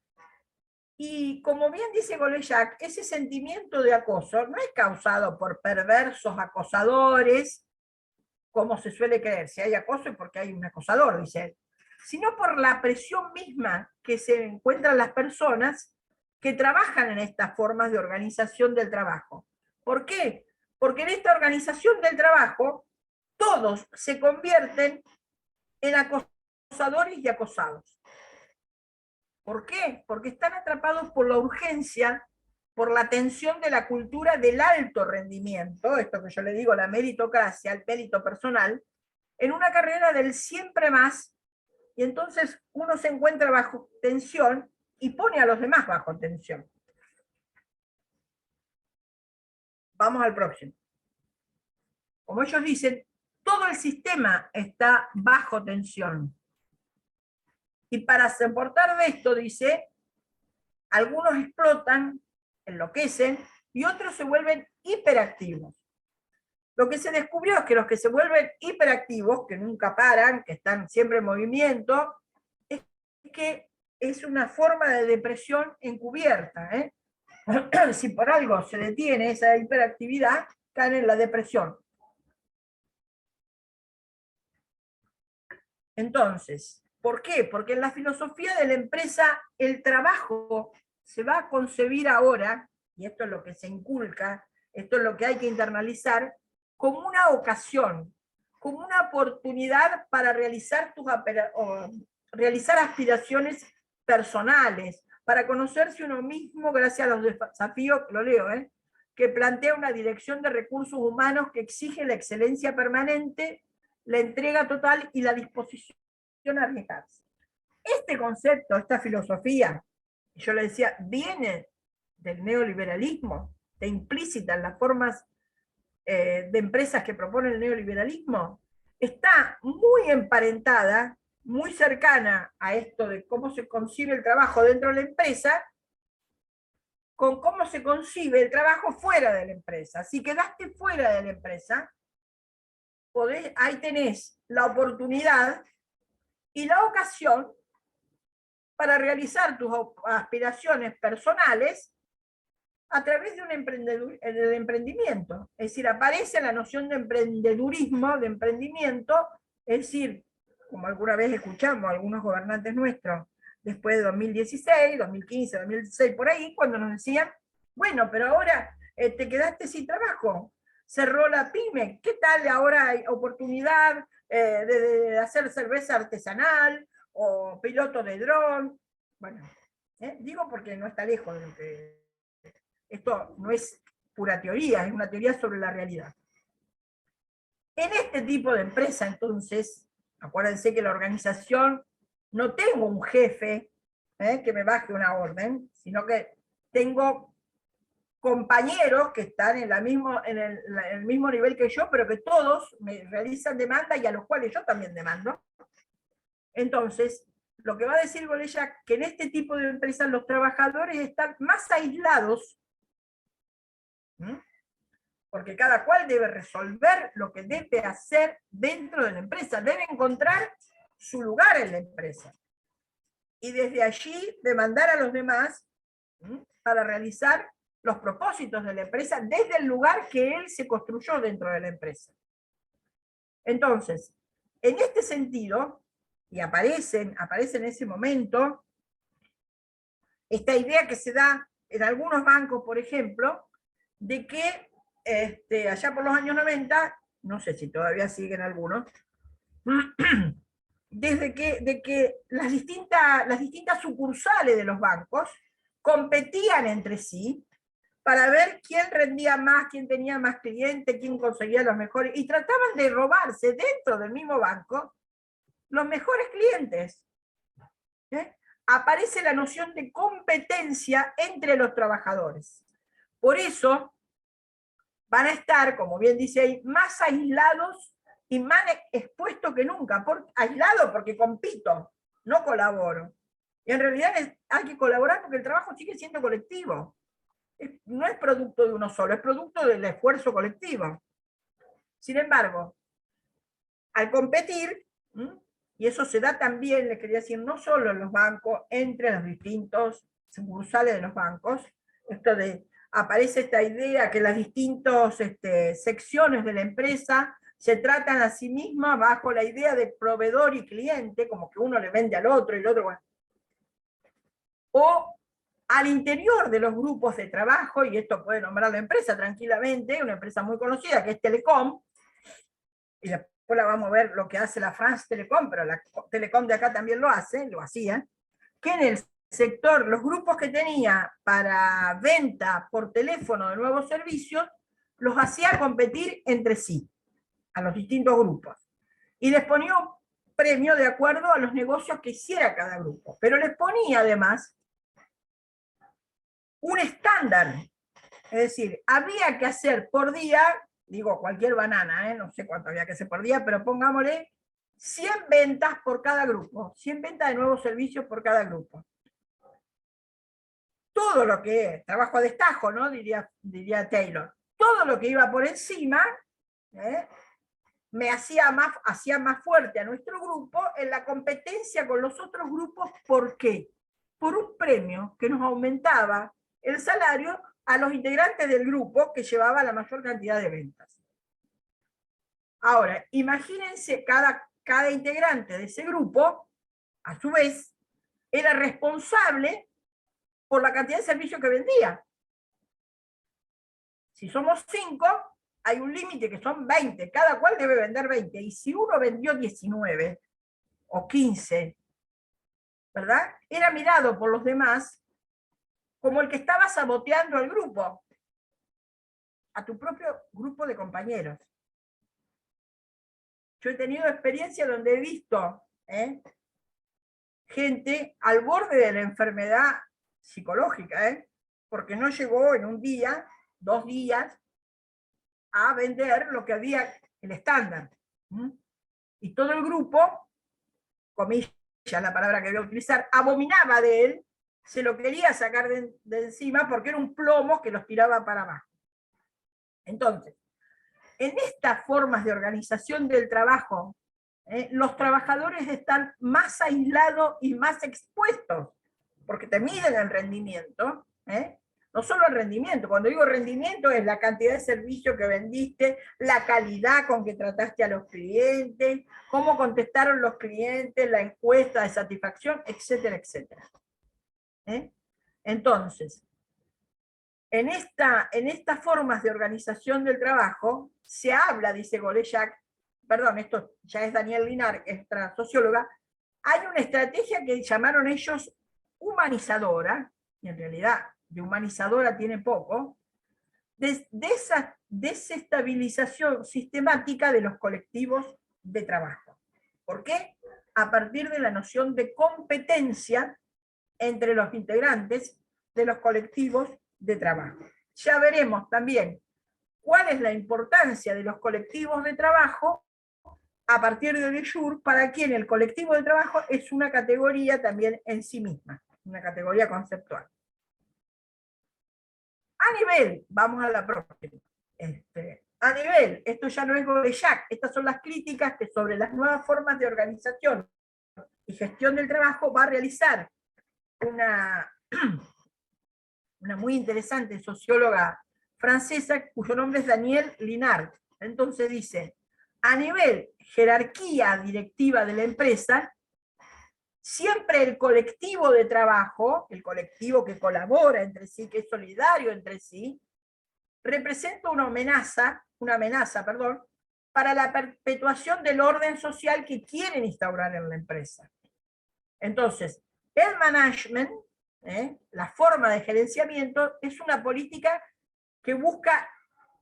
Y como bien dice Golejac, ese sentimiento de acoso no es causado por perversos acosadores, como se suele creer. Si hay acoso es porque hay un acosador, dice él, sino por la presión misma que se encuentran las personas que trabajan en estas formas de organización del trabajo. ¿Por qué? Porque en esta organización del trabajo todos se convierten en acosadores y acosados. ¿Por qué? Porque están atrapados por la urgencia, por la tensión de la cultura del alto rendimiento, esto que yo le digo, la meritocracia, el mérito personal, en una carrera del siempre más, y entonces uno se encuentra bajo tensión y pone a los demás bajo tensión. Vamos al próximo. Como ellos dicen, todo el sistema está bajo tensión. Y para soportar de esto, dice, algunos explotan, enloquecen, y otros se vuelven hiperactivos. Lo que se descubrió es que los que se vuelven hiperactivos, que nunca paran, que están siempre en movimiento, es que es una forma de depresión encubierta. Si por algo se detiene esa hiperactividad, caen en la depresión. Entonces, ¿por qué? Porque en la filosofía de la empresa el trabajo se va a concebir ahora, y esto es lo que se inculca, esto es lo que hay que internalizar, como una ocasión, como una oportunidad para realizar realizar aspiraciones personales, para conocerse uno mismo gracias a los desafíos, lo leo, que plantea una dirección de recursos humanos que exige la excelencia permanente, la entrega total y la disposición a arriesgarse. Este concepto, esta filosofía, yo le decía, viene del neoliberalismo, de implícita en las formas de empresas que proponen el neoliberalismo, está muy emparentada, muy cercana a esto de cómo se concibe el trabajo dentro de la empresa, con cómo se concibe el trabajo fuera de la empresa. Si quedaste fuera de la empresa, ahí tenés la oportunidad y la ocasión para realizar tus aspiraciones personales a través de un emprendimiento. Es decir, aparece la noción de emprendedurismo, de emprendimiento, es decir, como alguna vez escuchamos a algunos gobernantes nuestros, después de 2016, 2015, 2016, por ahí, cuando nos decían, bueno, pero ahora te quedaste sin trabajo, cerró la pyme, ¿qué tal ahora hay oportunidad de hacer cerveza artesanal o piloto de dron? Bueno, digo porque no está lejos de lo que... Esto no es pura teoría, es una teoría sobre la realidad. En este tipo de empresa, entonces, acuérdense que la organización, no tengo un jefe que me baje una orden, sino que tengo compañeros que están en el mismo nivel que yo, pero que todos me realizan demanda y a los cuales yo también demando. Entonces, lo que va a decir Golejac, que en este tipo de empresas los trabajadores están más aislados, porque cada cual debe resolver lo que debe hacer dentro de la empresa, debe encontrar su lugar en la empresa. Y desde allí demandar a los demás para realizar los propósitos de la empresa desde el lugar que él se construyó dentro de la empresa. Entonces, en este sentido, y aparece en ese momento esta idea que se da en algunos bancos, por ejemplo, de que allá por los años 90, no sé si todavía siguen algunos, de que las distintas sucursales de los bancos competían entre sí para ver quién rendía más, quién tenía más clientes, quién conseguía los mejores, y trataban de robarse dentro del mismo banco los mejores clientes. Aparece la noción de competencia entre los trabajadores. Por eso van a estar, como bien dice ahí, más aislados y más expuestos que nunca. Aislado porque compito, no colaboro. Y en realidad hay que colaborar porque el trabajo sigue siendo colectivo. No es producto de uno solo, es producto del esfuerzo colectivo. Sin embargo, al competir, y eso se da también, les quería decir, no solo en los bancos, entre los distintos sucursales de los bancos, aparece esta idea que las distintas secciones de la empresa se tratan a sí mismas bajo la idea de proveedor y cliente, como que uno le vende al otro y el otro, bueno. O al interior de los grupos de trabajo, y esto puede nombrar la empresa tranquilamente, una empresa muy conocida que es Telecom, y después la vamos a ver lo que hace la France Telecom, pero la Telecom de acá también lo hacía, que en el sector, los grupos que tenía para venta por teléfono de nuevos servicios, los hacía competir entre sí, a los distintos grupos. Y les ponía un premio de acuerdo a los negocios que hiciera cada grupo. Pero les ponía además un estándar. Es decir, había que hacer por día, digo cualquier banana, no sé cuánto había que hacer por día, pero pongámosle 100 ventas por cada grupo, 100 ventas de nuevos servicios por cada grupo. Todo lo que es trabajo a destajo, ¿no? Diría Taylor. Todo lo que iba por encima me hacía más fuerte a nuestro grupo en la competencia con los otros grupos. ¿Por qué? Por un premio que nos aumentaba el salario a los integrantes del grupo que llevaba la mayor cantidad de ventas. Ahora, imagínense, cada integrante de ese grupo, a su vez, era responsable por la cantidad de servicios que vendía. Si somos 5, hay un límite que son 20, cada cual debe vender 20, y si uno vendió 19 o 15, ¿verdad? Era mirado por los demás como el que estaba saboteando al grupo, a tu propio grupo de compañeros. Yo he tenido experiencia donde he visto gente al borde de la enfermedad psicológica, porque no llegó en un día, 2 días, a vender lo que había, el estándar. Y todo el grupo, comillas la palabra que voy a utilizar, abominaba de él, se lo quería sacar de encima porque era un plomo que los tiraba para abajo. Entonces, en estas formas de organización del trabajo, los trabajadores están más aislados y más expuestos, porque te miden el rendimiento, no solo el rendimiento, cuando digo rendimiento es la cantidad de servicio que vendiste, la calidad con que trataste a los clientes, cómo contestaron los clientes, la encuesta de satisfacción, etcétera, etcétera. Entonces, en estas formas de organización del trabajo, se habla, dice Golejac, perdón, esto ya es Daniel Linar, esta socióloga, hay una estrategia que llamaron ellos humanizadora, y en realidad de humanizadora tiene poco, de esa desestabilización sistemática de los colectivos de trabajo. ¿Por qué? A partir de la noción de competencia entre los integrantes de los colectivos de trabajo. Ya veremos también cuál es la importancia de los colectivos de trabajo a partir de Deleuze, para quien el colectivo de trabajo es una categoría también en sí misma, una categoría conceptual. A nivel, vamos a la próxima, a nivel, esto ya no es Golejac, estas son las críticas que sobre las nuevas formas de organización y gestión del trabajo va a realizar una muy interesante socióloga francesa, cuyo nombre es Daniel Linard. Entonces dice, a nivel jerarquía directiva de la empresa, siempre el colectivo de trabajo, el colectivo que colabora entre sí, que es solidario entre sí, representa una amenaza, para la perpetuación del orden social que quieren instaurar en la empresa. Entonces, el management, la forma de gerenciamiento, es una política que busca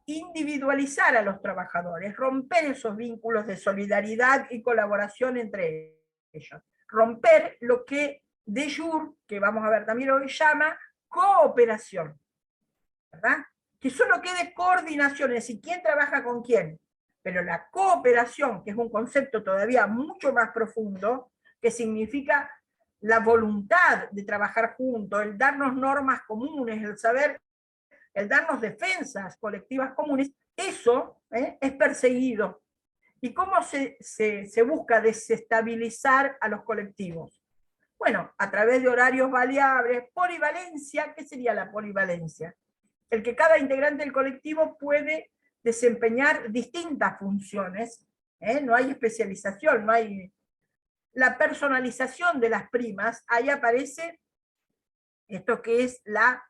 individualizar a los trabajadores, romper esos vínculos de solidaridad y colaboración entre ellos, romper lo que de jure, que vamos a ver también hoy, llama cooperación, ¿verdad? Que solo quede coordinación, es decir, quién trabaja con quién, pero la cooperación, que es un concepto todavía mucho más profundo, que significa la voluntad de trabajar juntos, el darnos normas comunes, el saber, el darnos defensas colectivas comunes, eso es perseguido. ¿Y cómo se busca desestabilizar a los colectivos? Bueno, a través de horarios variables, polivalencia. ¿Qué sería la polivalencia? El que cada integrante del colectivo puede desempeñar distintas funciones, no hay especialización, no hay la personalización de las primas. Ahí aparece esto que es la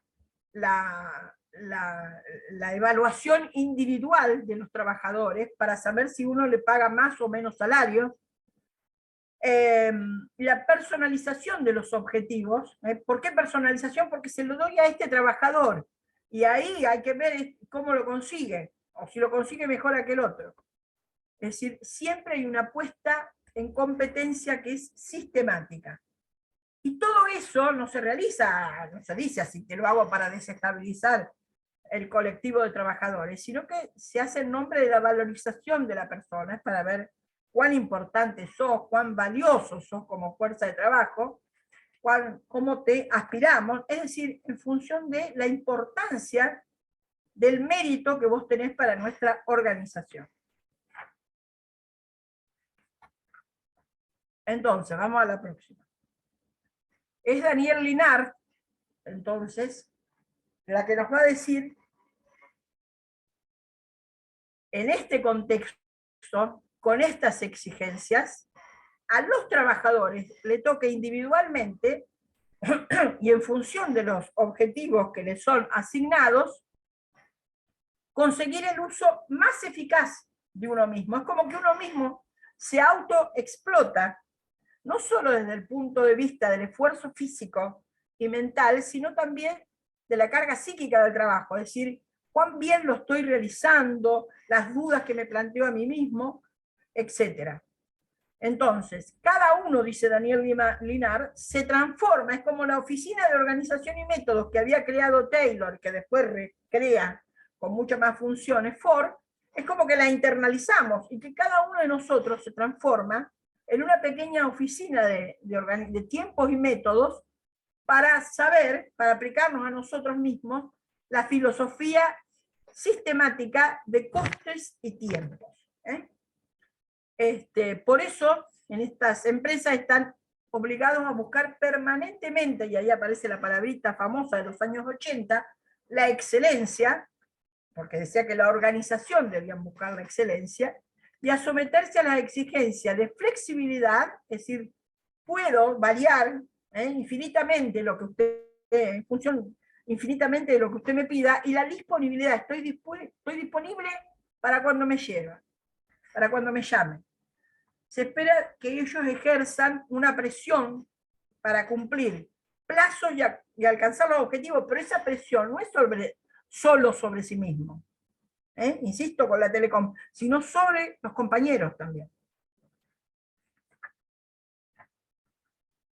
evaluación individual de los trabajadores para saber si uno le paga más o menos salario, la personalización de los objetivos. ¿Por qué personalización? Porque se lo doy a este trabajador, y ahí hay que ver cómo lo consigue, o si lo consigue mejor que el otro. Es decir, siempre hay una apuesta en competencia que es sistemática. Y todo eso no se realiza, no se dice así, que lo hago para desestabilizar el colectivo de trabajadores, sino que se hace en nombre de la valorización de la persona, es para ver cuán importante sos, cuán valioso sos como fuerza de trabajo, cómo te aspiramos, es decir, en función de la importancia del mérito que vos tenés para nuestra organización. Entonces, vamos a la próxima. Es Danielle Linhart, entonces, la que nos va a decir, en este contexto, con estas exigencias, a los trabajadores le toca individualmente y en función de los objetivos que les son asignados, conseguir el uso más eficaz de uno mismo. Es como que uno mismo se autoexplota, no solo desde el punto de vista del esfuerzo físico y mental, sino también de la carga psíquica del trabajo, es decir, cuán bien lo estoy realizando, las dudas que me planteo a mí mismo, etc. Entonces, cada uno, dice Danielle Linhart, se transforma, es como la oficina de organización y métodos que había creado Taylor, que después recrea con muchas más funciones Ford, es como que la internalizamos y que cada uno de nosotros se transforma en una pequeña oficina de tiempos y métodos para saber, para aplicarnos a nosotros mismos, la filosofía sistemática de costes y tiempos. Por eso, en estas empresas están obligados a buscar permanentemente, y ahí aparece la palabrita famosa de los años 80, la excelencia, porque decía que la organización debían buscar la excelencia, y a someterse a las exigencias de flexibilidad, es decir, puedo variar infinitamente lo que usted, en función infinitamente de lo que usted me pida, y la disponibilidad, estoy disponible para cuando me lleva, para cuando me llame. Se espera que ellos ejerzan una presión para cumplir plazos y alcanzar los objetivos, pero esa presión no es solo sobre sí mismo, insisto con la telecom, sino sobre los compañeros también.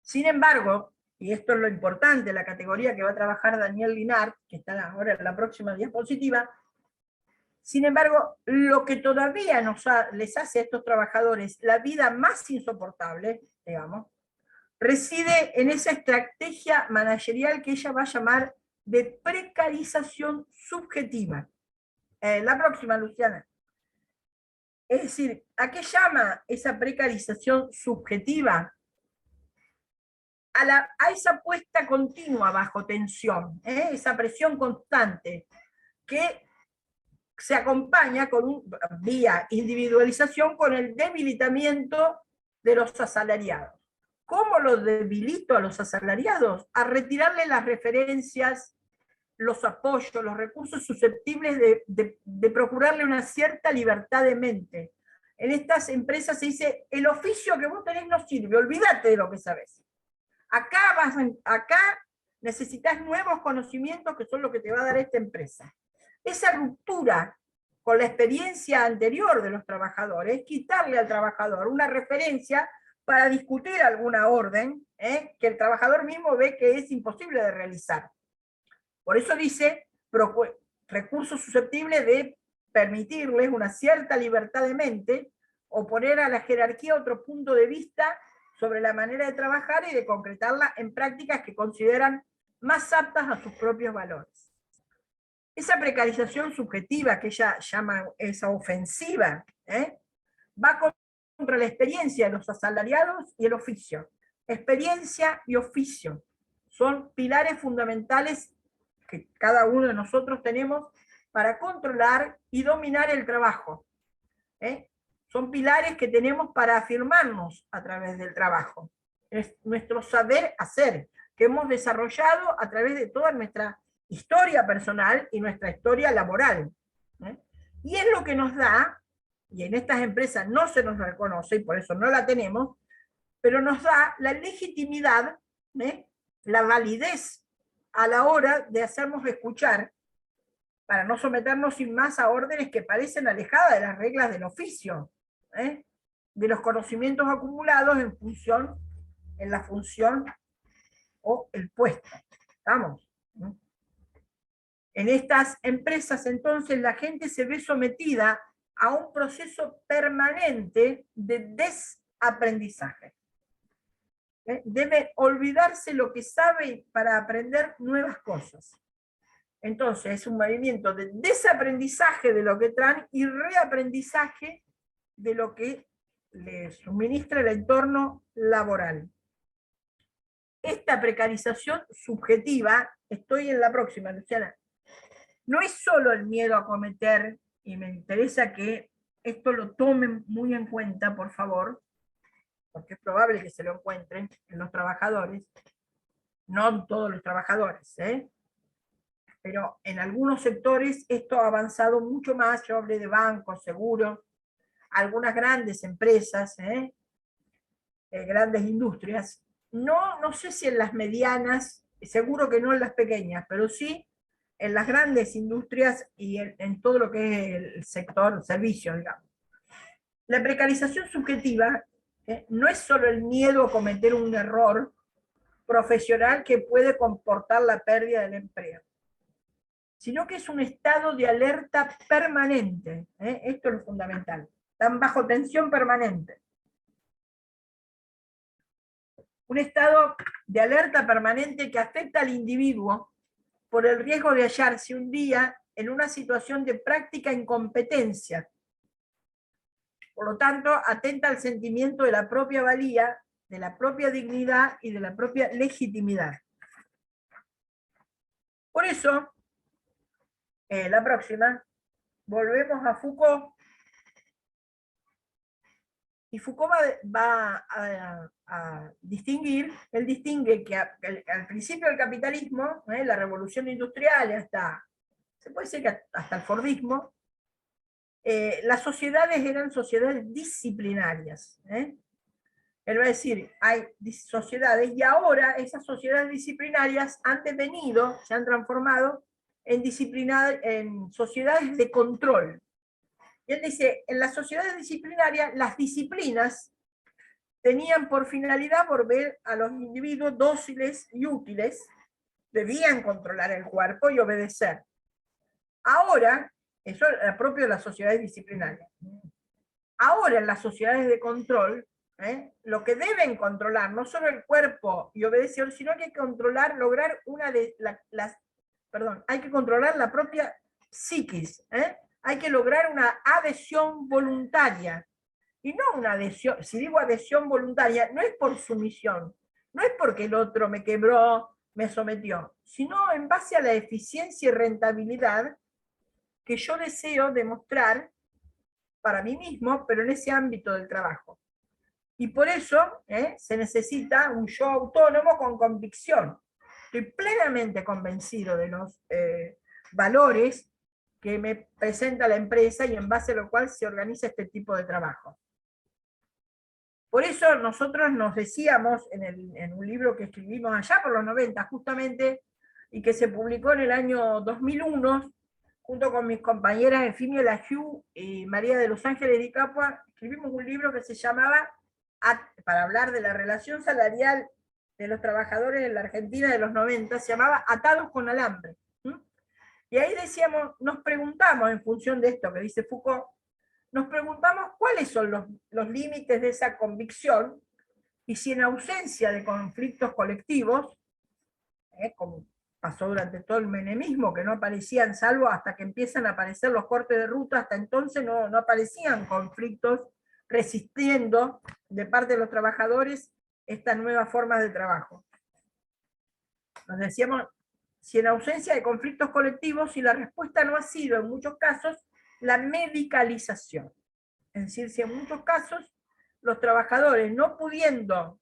Sin embargo, y esto es lo importante, la categoría que va a trabajar Danielle Linhart, que está ahora en la próxima diapositiva, sin embargo, lo que todavía les hace a estos trabajadores la vida más insoportable, digamos, reside en esa estrategia managerial que ella va a llamar de precarización subjetiva. La próxima, Luciana. Es decir, ¿a qué llama esa precarización subjetiva? A esa puesta continua bajo tensión, esa presión constante, que se acompaña vía individualización con el debilitamiento de los asalariados. ¿Cómo los debilito a los asalariados? A retirarle las referencias, los apoyos, los recursos susceptibles de procurarle una cierta libertad de mente. En estas empresas se dice, el oficio que vos tenés no sirve, olvídate de lo que sabés. Acá necesitas nuevos conocimientos que son lo que te va a dar esta empresa. Esa ruptura con la experiencia anterior de los trabajadores, quitarle al trabajador una referencia para discutir alguna orden que el trabajador mismo ve que es imposible de realizar. Por eso dice, recursos susceptibles de permitirles una cierta libertad de mente o poner a la jerarquía otro punto de vista sobre la manera de trabajar y de concretarla en prácticas que consideran más aptas a sus propios valores. Esa precarización subjetiva que ella llama esa ofensiva, va contra la experiencia de los asalariados y el oficio. Experiencia y oficio son pilares fundamentales que cada uno de nosotros tenemos para controlar y dominar el trabajo. Son pilares que tenemos para afirmarnos a través del trabajo. Es nuestro saber hacer, que hemos desarrollado a través de toda nuestra historia personal y nuestra historia laboral. Y es lo que nos da, y en estas empresas no se nos reconoce, y por eso no la tenemos, pero nos da la legitimidad, la validez a la hora de hacernos escuchar, para no someternos sin más a órdenes que parecen alejadas de las reglas del oficio, de los conocimientos acumulados en la función o el puesto. ¿Estamos? En estas empresas, entonces, la gente se ve sometida a un proceso permanente de desaprendizaje. Debe olvidarse lo que sabe para aprender nuevas cosas. Entonces, es un movimiento de desaprendizaje de lo que traen y reaprendizaje de lo que le suministra el entorno laboral. Esta precarización subjetiva, estoy en la próxima, Luciana, no es solo el miedo a cometer, y me interesa que esto lo tomen muy en cuenta, por favor, porque es probable que se lo encuentren en los trabajadores, no en todos los trabajadores, pero en algunos sectores esto ha avanzado mucho más. Yo hablé de bancos, seguros, algunas grandes empresas, grandes industrias, no sé si en las medianas, seguro que no en las pequeñas, pero sí en las grandes industrias y en todo lo que es el sector servicios, digamos. La precarización subjetiva no es solo el miedo a cometer un error profesional que puede comportar la pérdida del empleo, sino que es un estado de alerta permanente. Esto es lo fundamental. Están bajo tensión permanente. Un estado de alerta permanente que afecta al individuo por el riesgo de hallarse un día en una situación de práctica incompetencia. Por lo tanto, atenta al sentimiento de la propia valía, de la propia dignidad y de la propia legitimidad. Por eso, la próxima, volvemos a Foucault, y Foucault va a distinguir, él distingue que al principio del capitalismo, la revolución industrial, se puede decir que hasta el fordismo, las sociedades eran sociedades disciplinarias. Él va a decir, hay sociedades, y ahora esas sociedades disciplinarias han devenido, se han transformado en sociedades de control. Y él dice, en las sociedades disciplinarias, las disciplinas tenían por finalidad volver a los individuos dóciles y útiles, debían controlar el cuerpo y obedecer. Ahora, eso es propio de las sociedades disciplinarias. Ahora en las sociedades de control, lo que deben controlar, no solo el cuerpo y obedecer, sino que hay que controlar, lograr hay que controlar la propia psiquis, hay que lograr una adhesión voluntaria, y no una adhesión, si digo adhesión voluntaria, no es por sumisión, no es porque el otro me quebró, me sometió, sino en base a la eficiencia y rentabilidad que yo deseo demostrar para mí mismo, pero en ese ámbito del trabajo. Y por eso se necesita un yo autónomo con convicción. Estoy plenamente convencido de los valores que me presenta la empresa y en base a lo cual se organiza este tipo de trabajo. Por eso nosotros nos decíamos en un libro que escribimos allá por los 90 justamente, y que se publicó en el año 2001, junto con mis compañeras Efimia Lahiu y María de los Ángeles de Capua, escribimos un libro que se llamaba, para hablar de la relación salarial de los trabajadores en la Argentina de los 90, se llamaba Atados con Alambre. Y ahí decíamos, nos preguntamos, en función de esto que dice Foucault, nos preguntamos cuáles son los límites de esa convicción, y si en ausencia de conflictos colectivos, como pasó durante todo el menemismo, que no aparecían, salvo hasta que empiezan a aparecer los cortes de ruta, hasta entonces no aparecían conflictos resistiendo de parte de los trabajadores estas nuevas formas de trabajo. Nos decíamos, si en ausencia de conflictos colectivos, y la respuesta no ha sido en muchos casos la medicalización. Es decir, si en muchos casos los trabajadores, no pudiendo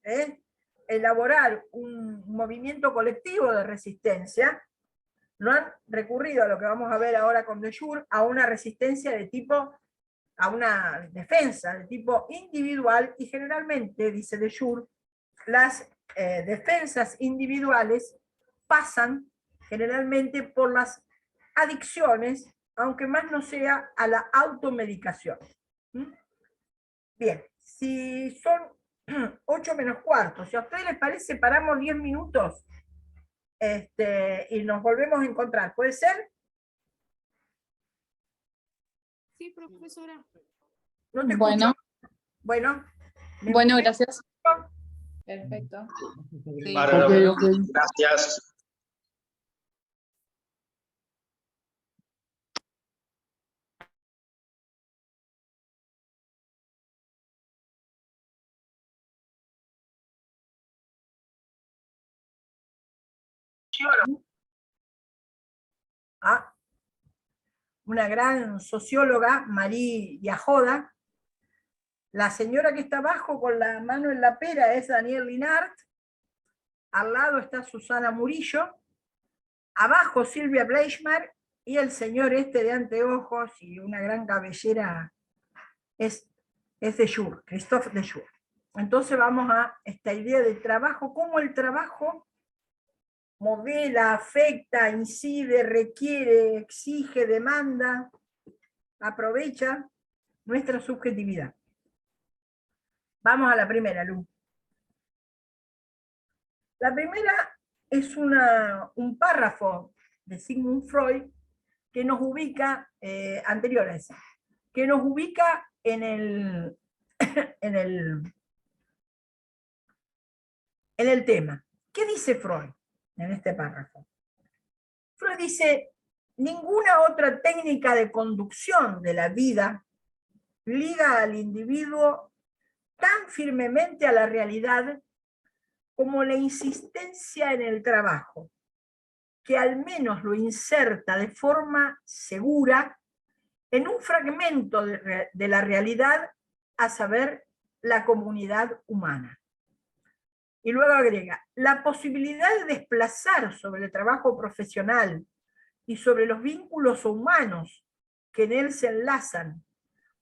elaborar un movimiento colectivo de resistencia, no han recurrido a lo que vamos a ver ahora con de Jure, a una resistencia de tipo, a una defensa de tipo individual, y generalmente, dice de Jure, las defensas individuales pasan generalmente por las adicciones, aunque más no sea a la automedicación. Bien, si son 8 menos cuarto, si a ustedes les parece, paramos 10 minutos y nos volvemos a encontrar. ¿Puede ser? Sí, profesora. No te Bueno. escucho. Bueno. Bueno, gracias. Perfecto. Sí. Bárbaro. Ok, ok. Gracias. Una gran socióloga, Marie Yajoda. La señora que está abajo con la mano en la pera es Daniel Linart. Al lado está Susana Murillo. Abajo Silvia Bleichmar. Y el señor de anteojos y una gran cabellera es de Jure, Christophe de Jure. Entonces vamos a esta idea de trabajo, cómo el trabajo modela, afecta, incide, requiere, exige, demanda, aprovecha nuestra subjetividad. Vamos a la primera, Lu. La primera es un párrafo de Sigmund Freud que nos ubica, anterior a esa, que nos ubica en el tema. ¿Qué dice Freud en este párrafo? Freud dice, ninguna otra técnica de conducción de la vida liga al individuo tan firmemente a la realidad como la insistencia en el trabajo, que al menos lo inserta de forma segura en un fragmento de la realidad, a saber, la comunidad humana. Y luego agrega, la posibilidad de desplazar sobre el trabajo profesional y sobre los vínculos humanos que en él se enlazan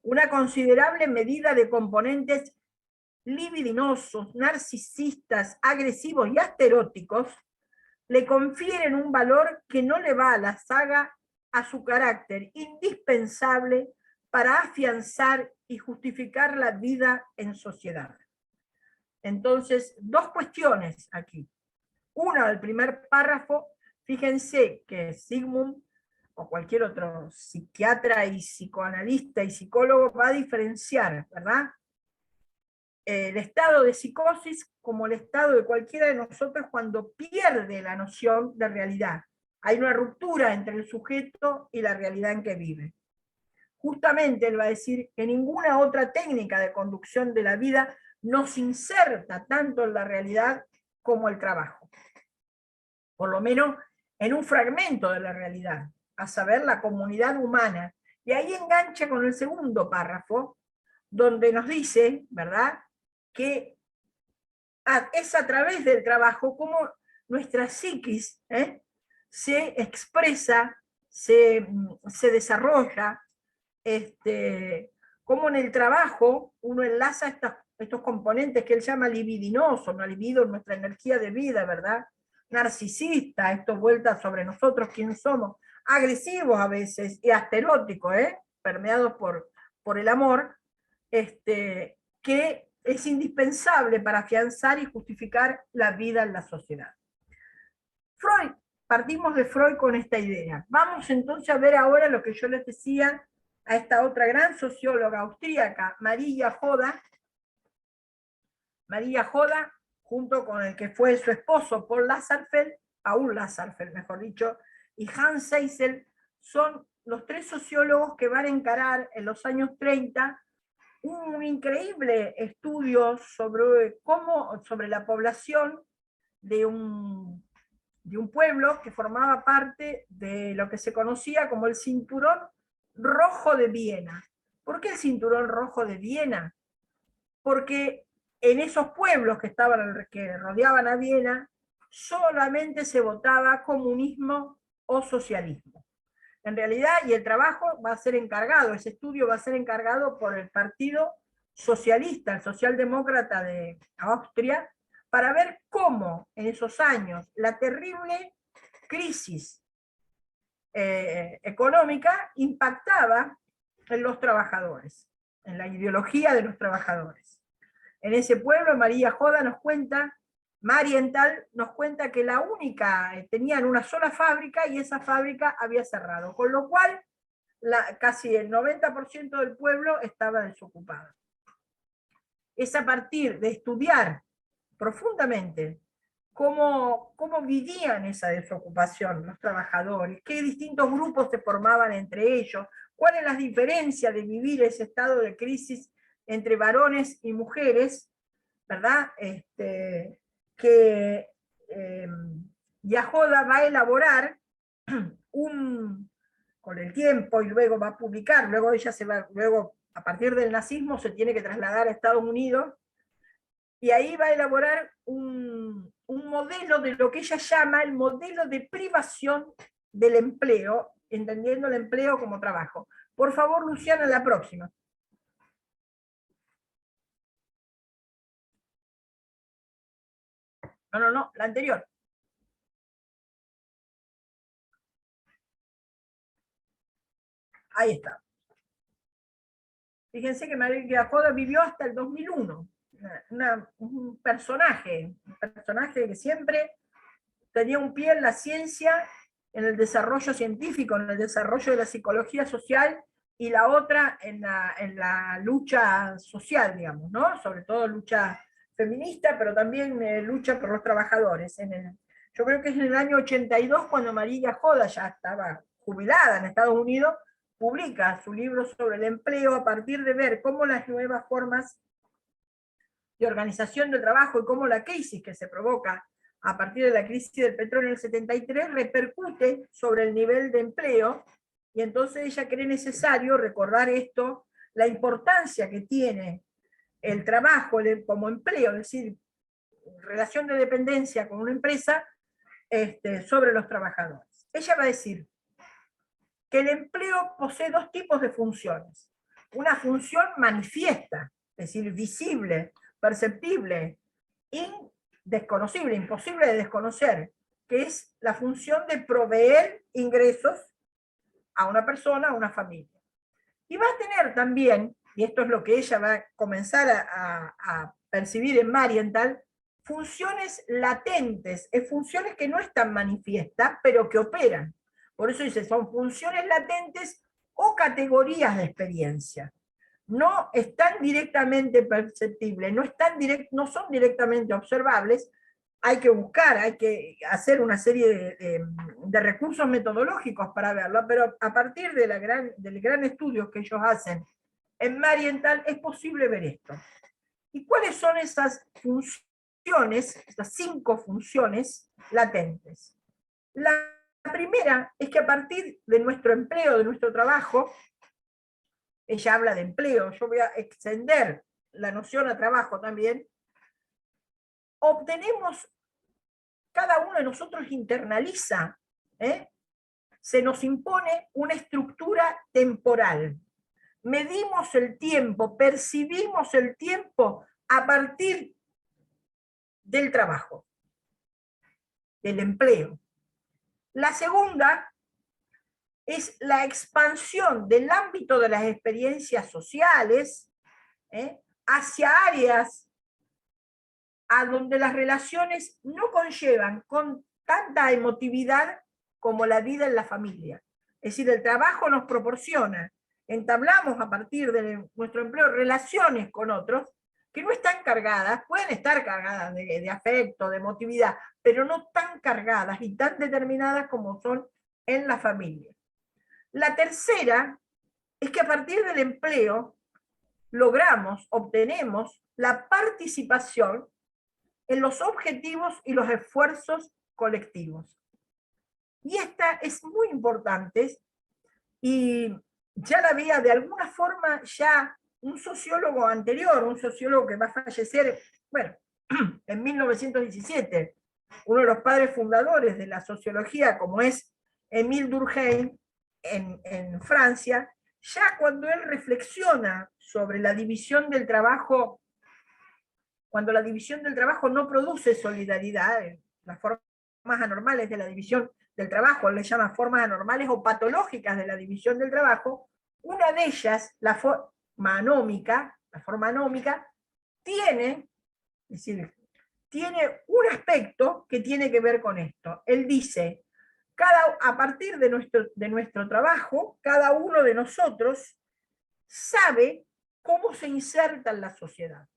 una considerable medida de componentes libidinosos, narcisistas, agresivos y hasta eróticos, le confieren un valor que no le va a la saga a su carácter indispensable para afianzar y justificar la vida en sociedad. Entonces, dos cuestiones aquí. Una del primer párrafo, fíjense que Sigmund o cualquier otro psiquiatra y psicoanalista y psicólogo va a diferenciar, ¿verdad?, el estado de psicosis como el estado de cualquiera de nosotros cuando pierde la noción de realidad. Hay una ruptura entre el sujeto y la realidad en que vive. Justamente él va a decir que ninguna otra técnica de conducción de la vida nos inserta tanto en la realidad como el trabajo. Por lo menos en un fragmento de la realidad, a saber, la comunidad humana. Y ahí engancha con el segundo párrafo, donde nos dice, ¿verdad?, que es a través del trabajo como nuestra psiquis se expresa, se desarrolla, como en el trabajo uno enlaza estos componentes que él llama libidinoso, no libido, nuestra energía de vida, ¿verdad? Narcisista, esto vuelta sobre nosotros, quién somos, agresivos a veces, y hasta eróticos, permeados por el amor, que es indispensable para afianzar y justificar la vida en la sociedad. Freud, partimos de Freud con esta idea. Vamos entonces a ver ahora lo que yo les decía a esta otra gran socióloga austríaca, Maria Joda. Maria Joda, junto con el que fue su esposo, Paul Lasserfeld, mejor dicho, y Hans Seisel, son los tres sociólogos que van a encarar en los años 30 un increíble estudio sobre la población de un pueblo que formaba parte de lo que se conocía como el Cinturón Rojo de Viena. ¿Por qué el Cinturón Rojo de Viena? Porque en esos pueblos que rodeaban a Viena solamente se votaba comunismo o socialismo. En realidad, y el trabajo va a ser encargado, ese estudio va a ser encargado por el Partido Socialista, el Socialdemócrata de Austria, para ver cómo en esos años la terrible crisis económica impactaba en los trabajadores, en la ideología de los trabajadores. En ese pueblo, Maria Joda nos cuenta, Marienthal nos cuenta que tenían una sola fábrica y esa fábrica había cerrado, con lo cual casi el 90% del pueblo estaba desocupado. Es a partir de estudiar profundamente cómo vivían esa desocupación los trabajadores, qué distintos grupos se formaban entre ellos, cuáles las diferencias de vivir ese estado de crisis entre varones y mujeres, ¿verdad? Yajoda va a elaborar con el tiempo y luego va a publicar, luego a partir del nazismo se tiene que trasladar a Estados Unidos, y ahí va a elaborar un modelo de lo que ella llama el modelo de privación del empleo, entendiendo el empleo como trabajo. Por favor, Luciana, la próxima. No, la anterior. Ahí está. Fíjense que Maria Joda vivió hasta el 2001. Un personaje que siempre tenía un pie en la ciencia, en el desarrollo científico, en el desarrollo de la psicología social, y la otra en la lucha social, digamos, ¿no? Sobre todo lucha feminista, pero también lucha por los trabajadores. Yo creo que es en el año 82, cuando Maria Joda ya estaba jubilada en Estados Unidos, publica su libro sobre el empleo a partir de ver cómo las nuevas formas de organización del trabajo y cómo la crisis que se provoca a partir de la crisis del petróleo en el 73 repercute sobre el nivel de empleo, y entonces ella cree necesario recordar esto, la importancia que tiene el trabajo como empleo, es decir, relación de dependencia con una empresa sobre los trabajadores. Ella va a decir que el empleo posee dos tipos de funciones. Una función manifiesta, es decir, visible, perceptible, desconocible, imposible de desconocer, que es la función de proveer ingresos a una persona, a una familia. Y va a tener también, y esto es lo que ella va a comenzar a percibir en Marienthal, funciones latentes, funciones que no están manifiestas, pero que operan. Por eso dice, son funciones latentes o categorías de experiencia. No están directamente perceptibles, no son directamente observables, hay que buscar, hay que hacer una serie de recursos metodológicos para verlo, pero a partir del gran estudio que ellos hacen en Marienthal es posible ver esto. ¿Y cuáles son esas funciones, esas 5 funciones latentes? La primera es que a partir de nuestro empleo, de nuestro trabajo, ella habla de empleo, yo voy a extender la noción a trabajo también, obtenemos, cada uno de nosotros internaliza, se nos impone una estructura temporal. Medimos el tiempo, percibimos el tiempo a partir del trabajo, del empleo. La segunda es la expansión del ámbito de las experiencias sociales hacia áreas a donde las relaciones no conllevan con tanta emotividad como la vida en la familia. Es decir, el trabajo nos proporciona, entablamos a partir de nuestro empleo relaciones con otros que no están cargadas, pueden estar cargadas de afecto, de emotividad, pero no tan cargadas y tan determinadas como son en la familia. La tercera es que a partir del empleo logramos, obtenemos la participación en los objetivos y los esfuerzos colectivos. Y esta es muy importante, y ya la había de alguna forma ya un sociólogo anterior, un sociólogo que va a fallecer, bueno, en 1917, uno de los padres fundadores de la sociología, como es Émile Durkheim, en Francia, ya cuando él reflexiona sobre la división del trabajo, cuando la división del trabajo no produce solidaridad, las formas anormales de la división del trabajo, él le llama formas anormales o patológicas de la división del trabajo, una de ellas, la forma anómica, tiene, es decir, tiene un aspecto que tiene que ver con esto. Él dice, a partir de nuestro trabajo, cada uno de nosotros sabe cómo se inserta en la sociedad.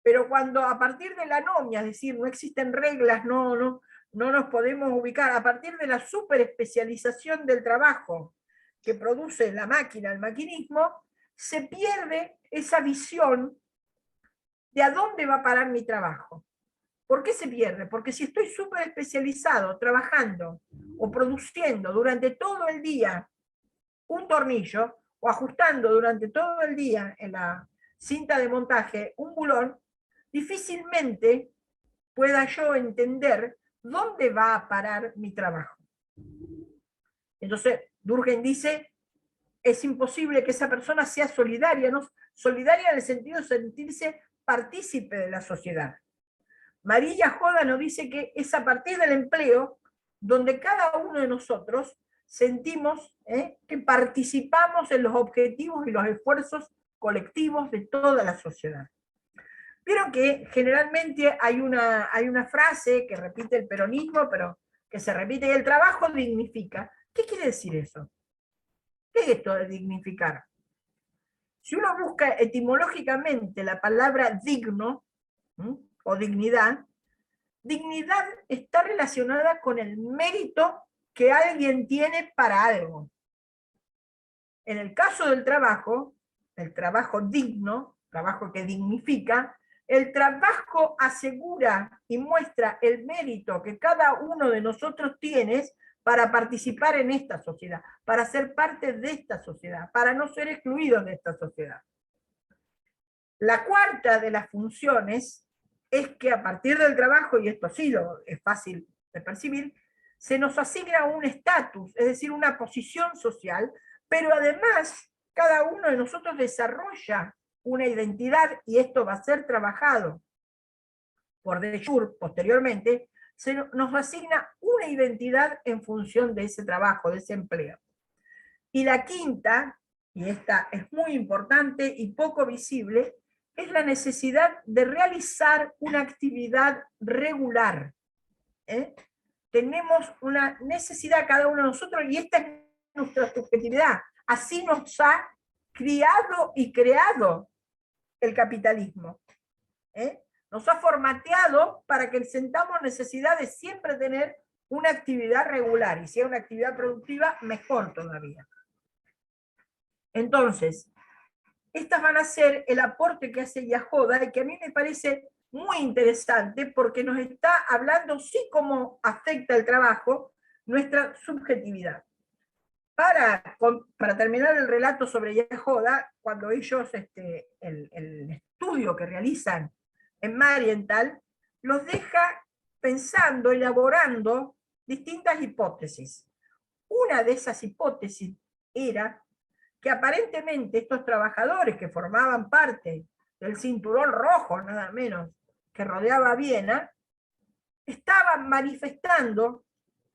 Pero cuando a partir de la anomia, es decir, no existen reglas, no nos podemos ubicar, a partir de la superespecialización del trabajo que produce la máquina, el maquinismo, se pierde esa visión de a dónde va a parar mi trabajo. ¿Por qué se pierde? Porque si estoy súper especializado trabajando o produciendo durante todo el día un tornillo o ajustando durante todo el día en la cinta de montaje un bulón, difícilmente pueda yo entender dónde va a parar mi trabajo. Entonces, Durkheim dice, es imposible que esa persona sea solidaria, ¿no? Solidaria en el sentido de sentirse partícipe de la sociedad. María Joda nos dice que es a partir del empleo donde cada uno de nosotros sentimos que participamos en los objetivos y los esfuerzos colectivos de toda la sociedad. Vieron que generalmente hay una frase que repite el peronismo, pero que se repite, el trabajo dignifica. ¿Qué quiere decir eso? ¿Qué es esto de dignificar? Si uno busca etimológicamente la palabra digno, o dignidad, dignidad está relacionada con el mérito que alguien tiene para algo. En el caso del trabajo, el trabajo digno, trabajo que dignifica, el trabajo asegura y muestra el mérito que cada uno de nosotros tiene para participar en esta sociedad, para ser parte de esta sociedad, para no ser excluidos de esta sociedad. La cuarta de las funciones es que a partir del trabajo, y esto sí es fácil de percibir, se nos asigna un estatus, es decir, una posición social, pero además cada uno de nosotros desarrolla una identidad, y esto va a ser trabajado por de jure posteriormente, nos asigna una identidad en función de ese trabajo, de ese empleo. Y la quinta, y esta es muy importante y poco visible, es la necesidad de realizar una actividad regular. Tenemos una necesidad cada uno de nosotros, y esta es nuestra subjetividad. Así nos ha criado y creado el capitalismo. Nos ha formateado para que sentamos necesidad de siempre tener una actividad regular, y si es una actividad productiva, mejor todavía. Entonces, estas van a ser el aporte que hace Yajoda, y que a mí me parece muy interesante, porque nos está hablando sí cómo afecta el trabajo nuestra subjetividad. para terminar el relato sobre Yehoda, cuando ellos, el estudio que realizan en Marienthal, los deja pensando, elaborando distintas hipótesis. Una de esas hipótesis era que aparentemente estos trabajadores que formaban parte del cinturón rojo, nada menos, que rodeaba a Viena, estaban manifestando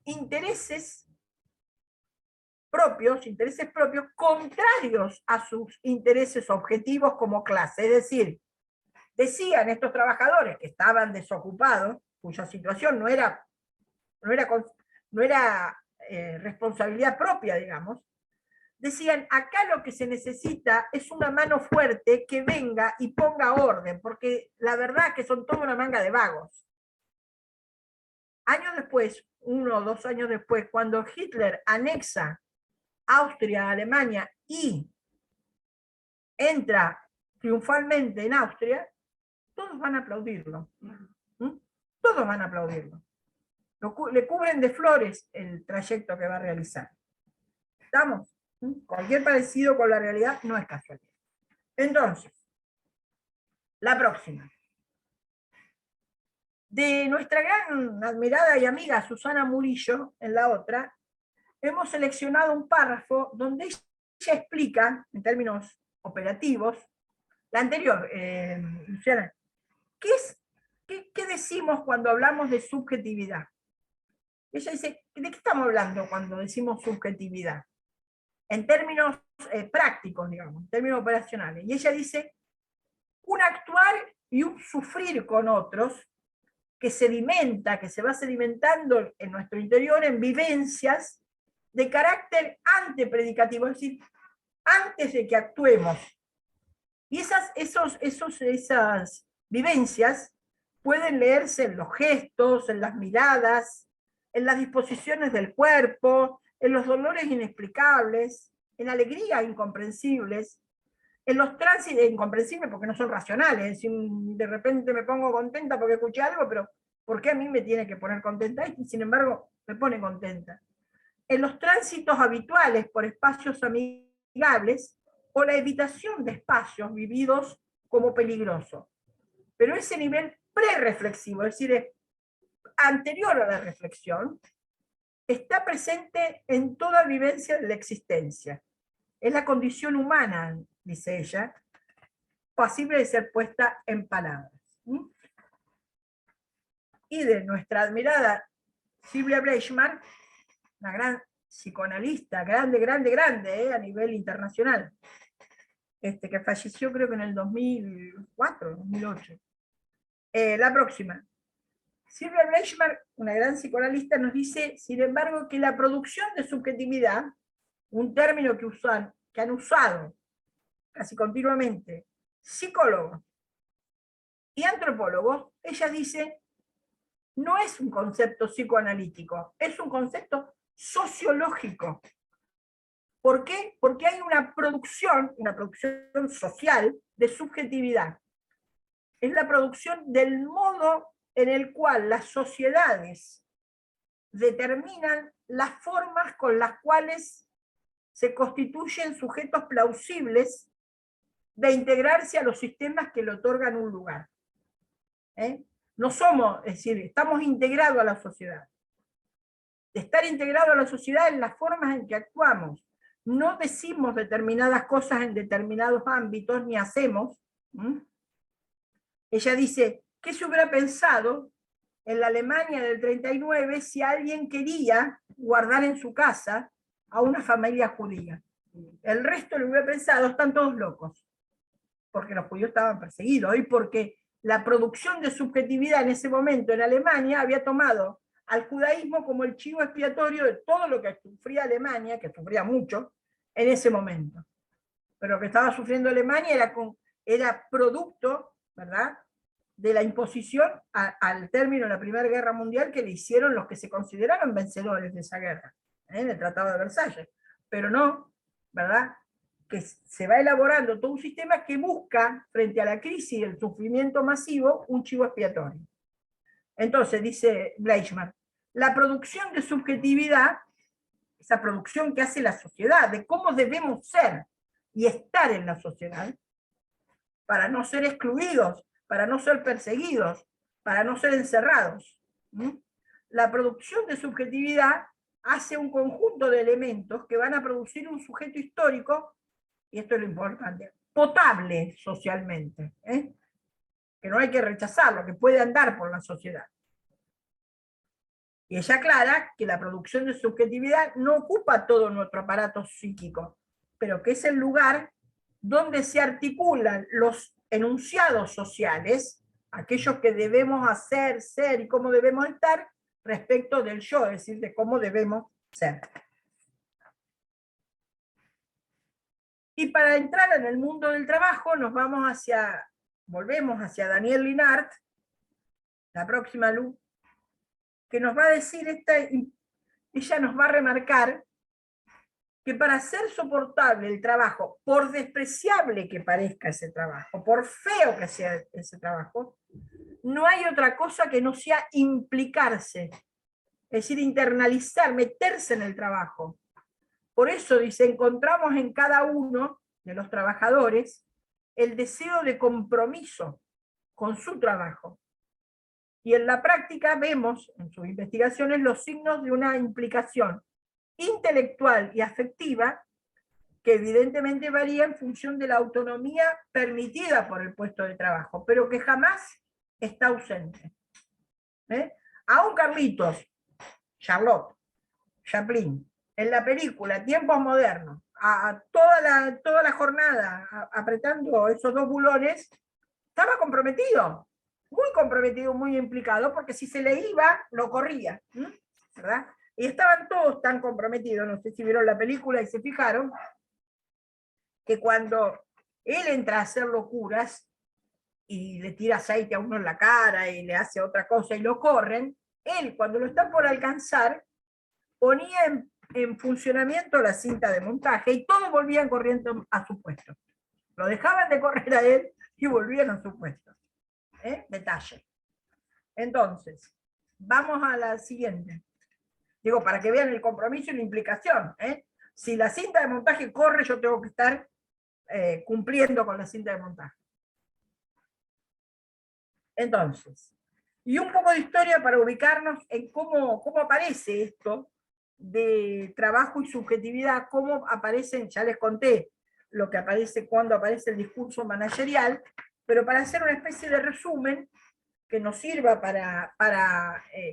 intereses propios contrarios a sus intereses objetivos como clase. Es decir, decían estos trabajadores que estaban desocupados, cuya situación no era responsabilidad propia, digamos, decían, acá lo que se necesita es una mano fuerte que venga y ponga orden, porque la verdad es que son toda una manga de vagos. Años después, 1 o 2 años después, cuando Hitler anexa Austria, Alemania, y entra triunfalmente en Austria, todos van a aplaudirlo. Todos van a aplaudirlo. Le cubren de flores el trayecto que va a realizar. ¿Estamos? Cualquier parecido con la realidad no es casualidad. Entonces, la próxima. De nuestra gran admirada y amiga Susana Murillo, en la otra, hemos seleccionado un párrafo donde ella explica, en términos operativos, la anterior, Luciana, ¿qué decimos cuando hablamos de subjetividad? Ella dice, ¿de qué estamos hablando cuando decimos subjetividad? En términos prácticos, digamos, en términos operacionales. Y ella dice, un actuar y un sufrir con otros que sedimenta, que se va sedimentando en nuestro interior en vivencias de carácter antepredicativo, es decir, antes de que actuemos. Y esas vivencias pueden leerse en los gestos, en las miradas, en las disposiciones del cuerpo, en los dolores inexplicables, en alegrías incomprensibles, en los tránsitos incomprensibles porque no son racionales. Si de repente me pongo contenta porque escuché algo, pero ¿por qué a mí me tiene que poner contenta? Y sin embargo, me pone contenta. En los tránsitos habituales por espacios amigables o la evitación de espacios vividos como peligrosos. Pero ese nivel prereflexivo, es decir, anterior a la reflexión, está presente en toda vivencia de la existencia. Es la condición humana, dice ella, pasible de ser puesta en palabras. Y de nuestra admirada Sylvia Bleichmann, una gran psicoanalista, grande, a nivel internacional, que falleció creo que en el 2004, 2008. La próxima. Sylvia Bleichmann, una gran psicoanalista, nos dice, sin embargo, que la producción de subjetividad, un término que han usado casi continuamente psicólogos y antropólogos, ella dice, no es un concepto psicoanalítico, es un concepto sociológico. ¿Por qué? Porque hay una producción social de subjetividad. Es la producción del modo en el cual las sociedades determinan las formas con las cuales se constituyen sujetos plausibles de integrarse a los sistemas que le otorgan un lugar. No somos, es decir, estamos integrados a la sociedad. De estar integrado a la sociedad en las formas en que actuamos. No decimos determinadas cosas en determinados ámbitos, ni hacemos. Ella dice, ¿qué se hubiera pensado en la Alemania del 39 si alguien quería guardar en su casa a una familia judía? El resto lo hubiera pensado, están todos locos, porque los judíos estaban perseguidos, y porque la producción de subjetividad en ese momento en Alemania había tomado al judaísmo como el chivo expiatorio de todo lo que sufría Alemania, que sufría mucho en ese momento. Pero lo que estaba sufriendo Alemania era producto, ¿verdad?, de la imposición al término de la Primera Guerra Mundial que le hicieron los que se consideraban vencedores de esa guerra, en el Tratado de Versalles. Pero no, ¿verdad?, que se va elaborando todo un sistema que busca, frente a la crisis y el sufrimiento masivo, un chivo expiatorio. Entonces, dice Bleichmann, la producción de subjetividad esa producción que hace la sociedad, de cómo debemos ser y estar en la sociedad, para no ser excluidos, para no ser perseguidos, para no ser encerrados. La producción de subjetividad hace un conjunto de elementos que van a producir un sujeto histórico, y esto es lo importante, potable socialmente, que no hay que rechazarlo, que puede andar por la sociedad. Y ella aclara que la producción de subjetividad no ocupa todo nuestro aparato psíquico, pero que es el lugar donde se articulan los enunciados sociales, aquellos que debemos hacer, ser y cómo debemos estar, respecto del yo, es decir, de cómo debemos ser. Y para entrar en el mundo del trabajo, volvemos hacia Daniel Linhart, la próxima luz, que nos va a decir, ella nos va a remarcar que para ser soportable el trabajo, por despreciable que parezca ese trabajo, por feo que sea ese trabajo, no hay otra cosa que no sea implicarse, es decir, internalizar, meterse en el trabajo. Por eso, dice, encontramos en cada uno de los trabajadores el deseo de compromiso con su trabajo. Y en la práctica vemos, en sus investigaciones, los signos de una implicación intelectual y afectiva que evidentemente varía en función de la autonomía permitida por el puesto de trabajo, pero que jamás está ausente. Aún Carlitos, Charlotte, Chaplin, en la película Tiempos Modernos, toda la jornada apretando esos dos bulones, estaba comprometido, muy implicado, porque si se le iba, lo corría, ¿verdad? Y estaban todos tan comprometidos, no sé si vieron la película y se fijaron, que cuando él entra a hacer locuras, y le tira aceite a uno en la cara, y le hace otra cosa, y lo corren, él, cuando lo están por alcanzar, ponía en funcionamiento la cinta de montaje, y todos volvían corriendo a su puesto. Lo dejaban de correr a él, y volvían a su puesto. Detalle. Entonces, vamos a la siguiente. Digo, para que vean el compromiso y la implicación. Si la cinta de montaje corre, yo tengo que estar cumpliendo con la cinta de montaje. Entonces, y un poco de historia para ubicarnos en cómo aparece esto de trabajo y subjetividad, cómo aparecen, ya les conté lo que aparece cuando aparece el discurso managerial, pero para hacer una especie de resumen que nos sirva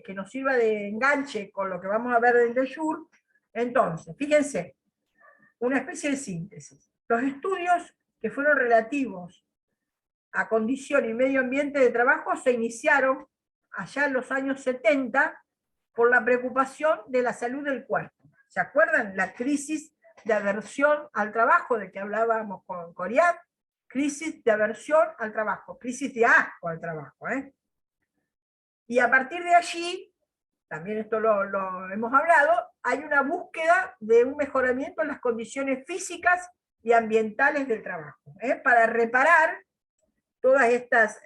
que nos sirva de enganche con lo que vamos a ver en Deleuze. Entonces, fíjense, una especie de síntesis. Los estudios que fueron relativos a condición y medio ambiente de trabajo se iniciaron allá en los años 70 por la preocupación de la salud del cuerpo. ¿Se acuerdan? La crisis de aversión al trabajo de que hablábamos con Coriat, crisis de aversión al trabajo, crisis de asco al trabajo. Y a partir de allí, también esto lo hemos hablado, hay una búsqueda de un mejoramiento en las condiciones físicas y ambientales del trabajo, para reparar todas estas,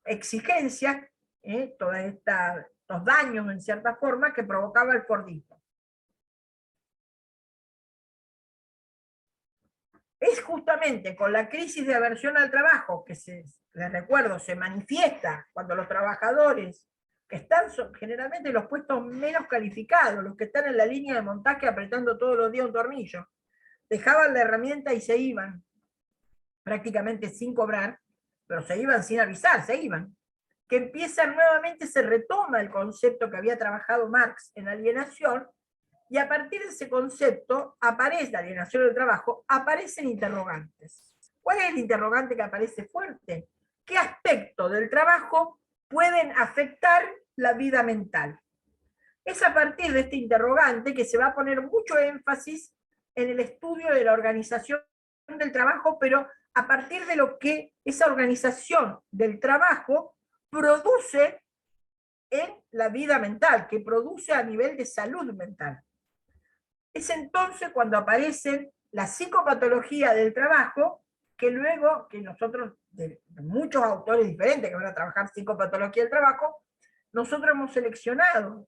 exigencias, todos estos daños en cierta forma que provocaba el Fordismo. Es justamente con la crisis de aversión al trabajo que les recuerdo, se manifiesta cuando los trabajadores que están generalmente en los puestos menos calificados, los que están en la línea de montaje apretando todos los días un tornillo, dejaban la herramienta y se iban, prácticamente sin cobrar, pero se iban sin avisar, se iban. Que empiezan nuevamente, se retoma el concepto que había trabajado Marx en Alienación, y a partir de ese concepto aparece la alienación del trabajo, aparecen interrogantes. ¿Cuál es el interrogante que aparece fuerte? ¿Qué aspectos del trabajo pueden afectar la vida mental? Es a partir de este interrogante que se va a poner mucho énfasis en el estudio de la organización del trabajo, pero a partir de lo que esa organización del trabajo produce en la vida mental, que produce a nivel de salud mental. Es entonces cuando aparece la psicopatología del trabajo, que luego, que nosotros, de muchos autores diferentes que van a trabajar psicopatología del trabajo, nosotros hemos seleccionado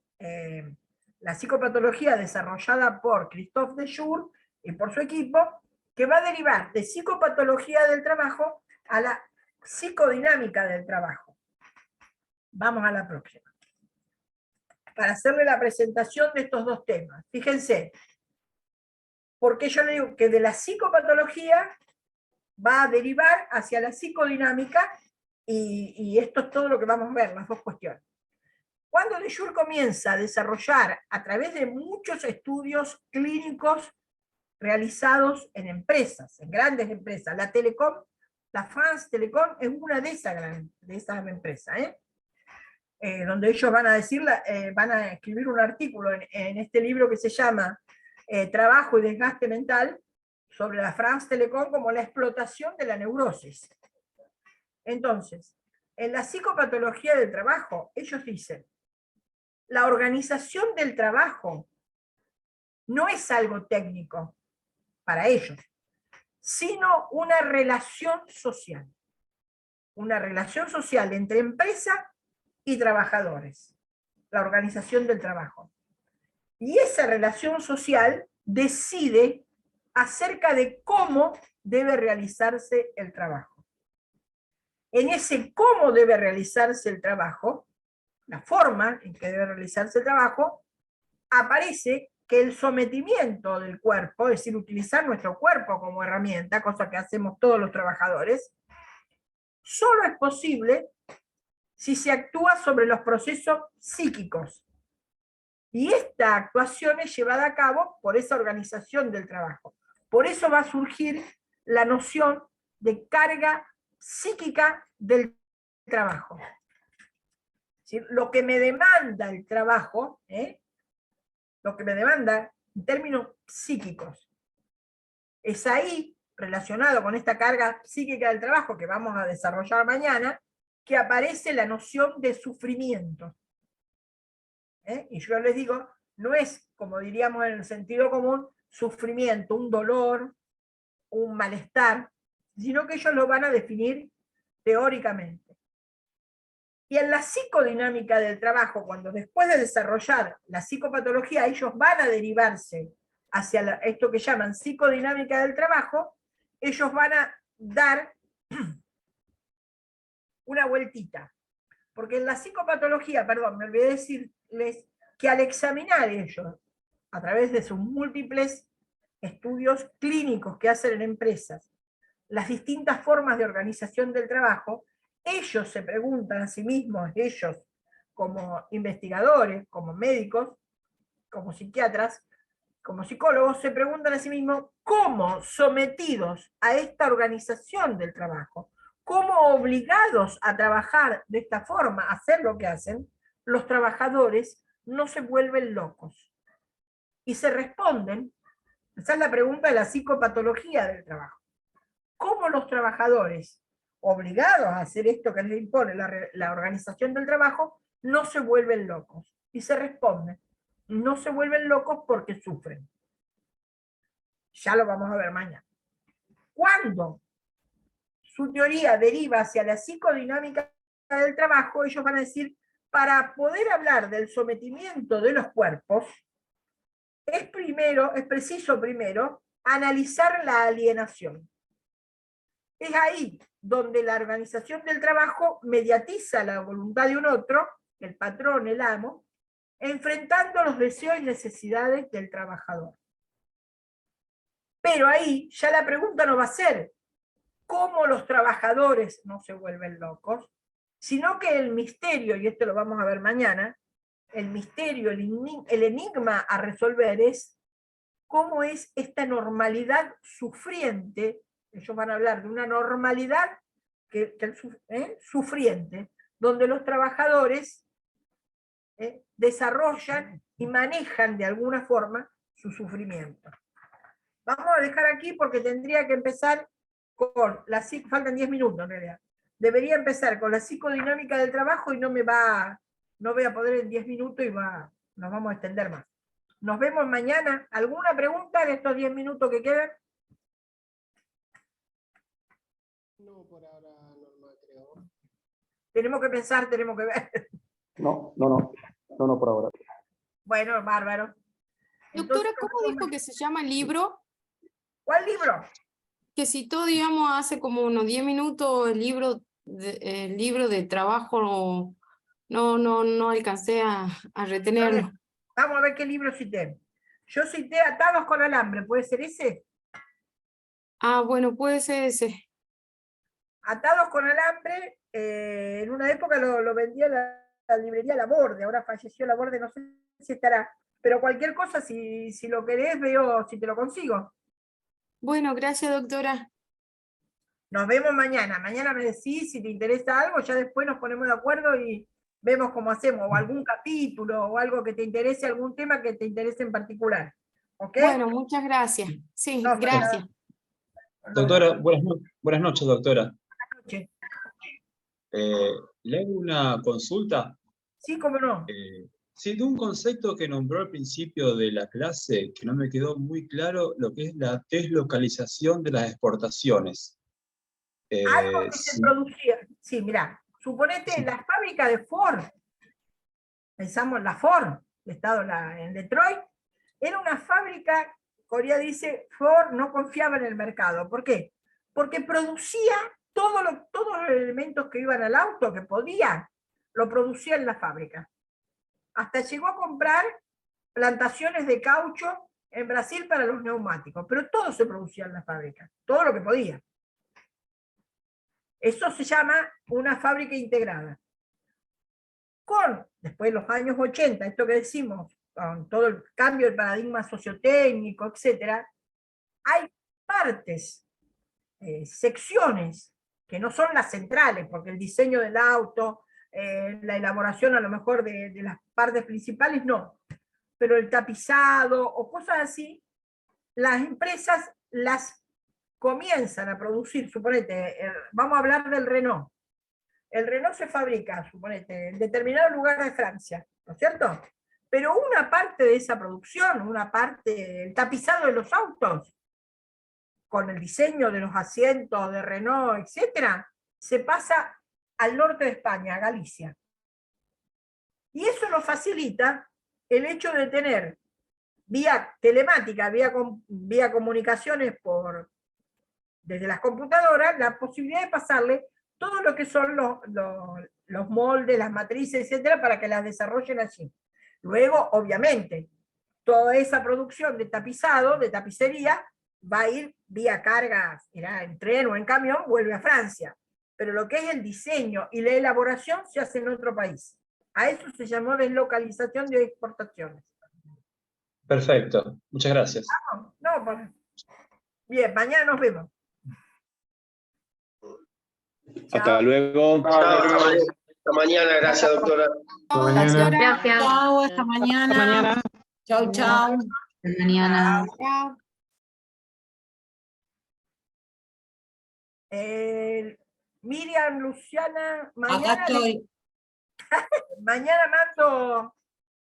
la psicopatología desarrollada por Christophe Dejour y por su equipo, que va a derivar de psicopatología del trabajo a la psicodinámica del trabajo. Vamos a la próxima. Para hacerle la presentación de estos dos temas. Fíjense, porque yo le digo que de la psicopatología va a derivar hacia la psicodinámica, y esto es todo lo que vamos a ver, las dos cuestiones. Cuando Dejour comienza a desarrollar, a través de muchos estudios clínicos realizados en empresas, en grandes empresas, la Telecom, la France Telecom es una de esas empresas, donde ellos van a decir, van a escribir un artículo en este libro que se llama Trabajo y desgaste mental, sobre la France Telecom como la explotación de la neurosis. Entonces, en la psicopatología del trabajo, ellos dicen, la organización del trabajo no es algo técnico para ellos, sino una relación social. Una relación social entre empresa y trabajadores. La organización del trabajo. Y esa relación social decide acerca de cómo debe realizarse el trabajo. En ese cómo debe realizarse el trabajo, la forma en que debe realizarse el trabajo, aparece que el sometimiento del cuerpo, es decir, utilizar nuestro cuerpo como herramienta, cosa que hacemos todos los trabajadores, solo es posible si se actúa sobre los procesos psíquicos. Y esta actuación es llevada a cabo por esa organización del trabajo. Por eso va a surgir la noción de carga psíquica del trabajo. ¿Sí? Lo que me demanda el trabajo, lo que me demanda en términos psíquicos, es ahí, relacionado con esta carga psíquica del trabajo que vamos a desarrollar mañana, que aparece la noción de sufrimiento. Y yo les digo, no es, como diríamos en el sentido común, sufrimiento, un dolor, un malestar, sino que ellos lo van a definir teóricamente. Y en la psicodinámica del trabajo, cuando después de desarrollar la psicopatología, ellos van a derivarse hacia esto que llaman psicodinámica del trabajo, ellos van a dar una vueltita. Porque en la psicopatología, perdón, me olvidé decirles que al examinar ellos, a través de sus múltiples estudios clínicos que hacen en empresas, las distintas formas de organización del trabajo, ellos se preguntan a sí mismos, ellos como investigadores, como médicos, como psiquiatras, como psicólogos, se preguntan a sí mismos cómo, sometidos a esta organización del trabajo, cómo obligados a trabajar de esta forma, a hacer lo que hacen, los trabajadores no se vuelven locos. Y se responden, esa es la pregunta de la psicopatología del trabajo. ¿Cómo los trabajadores, obligados a hacer esto que les impone la organización del trabajo, no se vuelven locos? Y se responden, no se vuelven locos porque sufren. Ya lo vamos a ver mañana. Cuando su teoría deriva hacia la psicodinámica del trabajo, ellos van a decir, para poder hablar del sometimiento de los cuerpos, es preciso primero analizar la alienación. Es ahí donde la organización del trabajo mediatiza la voluntad de un otro, el patrón, el amo, enfrentando los deseos y necesidades del trabajador. Pero ahí ya la pregunta no va a ser cómo los trabajadores no se vuelven locos, sino que el misterio, y esto lo vamos a ver mañana, el misterio, el enigma a resolver es cómo es esta normalidad sufriente. Ellos van a hablar de una normalidad sufriente, donde los trabajadores desarrollan y manejan de alguna forma su sufrimiento. Vamos a dejar aquí porque tendría que empezar con faltan 10 minutos en realidad. Debería empezar con la psicodinámica del trabajo y no voy a poder en 10 minutos y nos vamos a extender más. Nos vemos mañana. ¿Alguna pregunta en estos 10 minutos que quedan? No, por ahora no creo. Tenemos que pensar, tenemos que ver. No, por ahora. Bueno, bárbaro. Doctora, Entonces, ¿cómo dijo que se llama el libro? ¿cuál libro? Que citó, digamos, hace como unos 10 minutos el libro de trabajo, no alcancé a A ver, retenerlo. vamos a ver qué libro cité. Yo cité Atados con Alambre, ¿puede ser ese? Ah, bueno, puede ser ese. Atados con Alambre, en una época lo vendía la librería Laborde, ahora falleció Laborde, no sé si estará, pero cualquier cosa, si lo querés, veo si te lo consigo. Bueno, gracias, doctora. Nos vemos mañana. Mañana me decís si te interesa algo, ya después nos ponemos de acuerdo y vemos cómo hacemos, o algún capítulo, o algo que te interese, algún tema que te interese en particular. ¿Ok? Bueno, muchas gracias. Sí, No, para gracias. Doctora, buenas noches, doctora. noche. Le hago una consulta. Sí, cómo no. Sí, de un concepto que nombró al principio de la clase, que no me quedó muy claro, lo que es la deslocalización de las exportaciones. Algo que se producía. Sí, mirá, suponete Sí. la fábrica de Ford, pensamos en la Ford, estado en Detroit, era una fábrica, Corea dice, Ford no confiaba en el mercado. ¿Por qué? Porque producía todos los elementos que iban al auto, que podía, lo producía en la fábrica. Hasta llegó a comprar plantaciones de caucho en Brasil para los neumáticos, pero todo se producía en la fábrica, todo lo que podía. Eso se llama una fábrica integrada. Después de los años 80, esto que decimos, con todo el cambio del paradigma sociotécnico, etc., hay partes, secciones, que no son las centrales, porque el diseño del auto, la elaboración a lo mejor de las partes principales, no. Pero el tapizado o cosas así, las empresas las comienzan a producir, suponete, vamos a hablar del Renault. El Renault se fabrica, suponete, en determinado lugar de Francia, ¿no es cierto? Pero una parte de esa producción, una parte, el tapizado de los autos, con el diseño de los asientos de Renault, etcétera, se pasa al norte de España, a Galicia. Y eso lo facilita el hecho de tener vía telemática, vía comunicaciones desde las computadoras, la posibilidad de pasarle todo lo que son los moldes, las matrices, etcétera, para que las desarrollen allí. Luego, obviamente, toda esa producción de tapizado, de tapicería, va a ir vía carga, irá en tren o en camión, vuelve a Francia. Pero lo que es el diseño y la elaboración se hace en otro país. A eso se llamó deslocalización de exportaciones. Perfecto, muchas gracias. No, bien, mañana nos vemos. Hasta Chao. luego. Hasta mañana, gracias, doctora. Gracias. Gracias. Chao, hasta mañana. Chau, chau. Hasta mañana. Chao. Miriam, Luciana, Acá mañana, estoy. mañana mando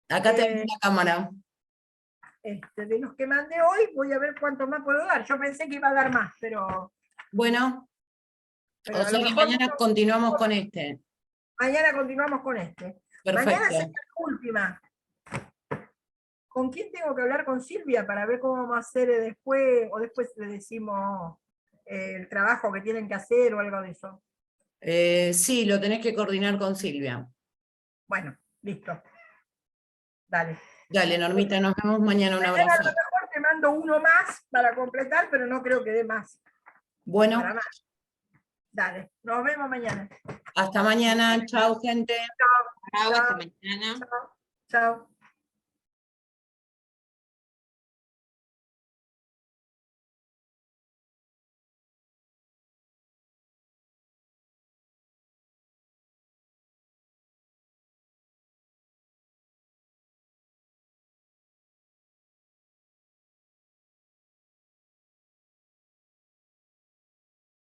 Acá tengo la cámara. de los que mandé hoy, voy a ver cuánto más puedo dar. Yo pensé que iba a dar más, pero Bueno, a o lo sea que mejor mañana no. continuamos con este. Mañana continuamos con este. Mañana Perfecto. será la última. ¿Con quién tengo que hablar? Con Silvia para ver cómo vamos a hacer después, o después le decimos el trabajo que tienen que hacer o algo de eso. Sí, lo tenés que coordinar con Silvia. Bueno, listo. Dale. Dale, Normita, nos vemos mañana. Un Mañana a abrazo. lo mejor te mando uno más para completar, pero no creo que dé más. Bueno, Para más. Dale, nos vemos mañana. hasta mañana. Chao, gente. Chao, hasta Chao. mañana. Chao. Chao.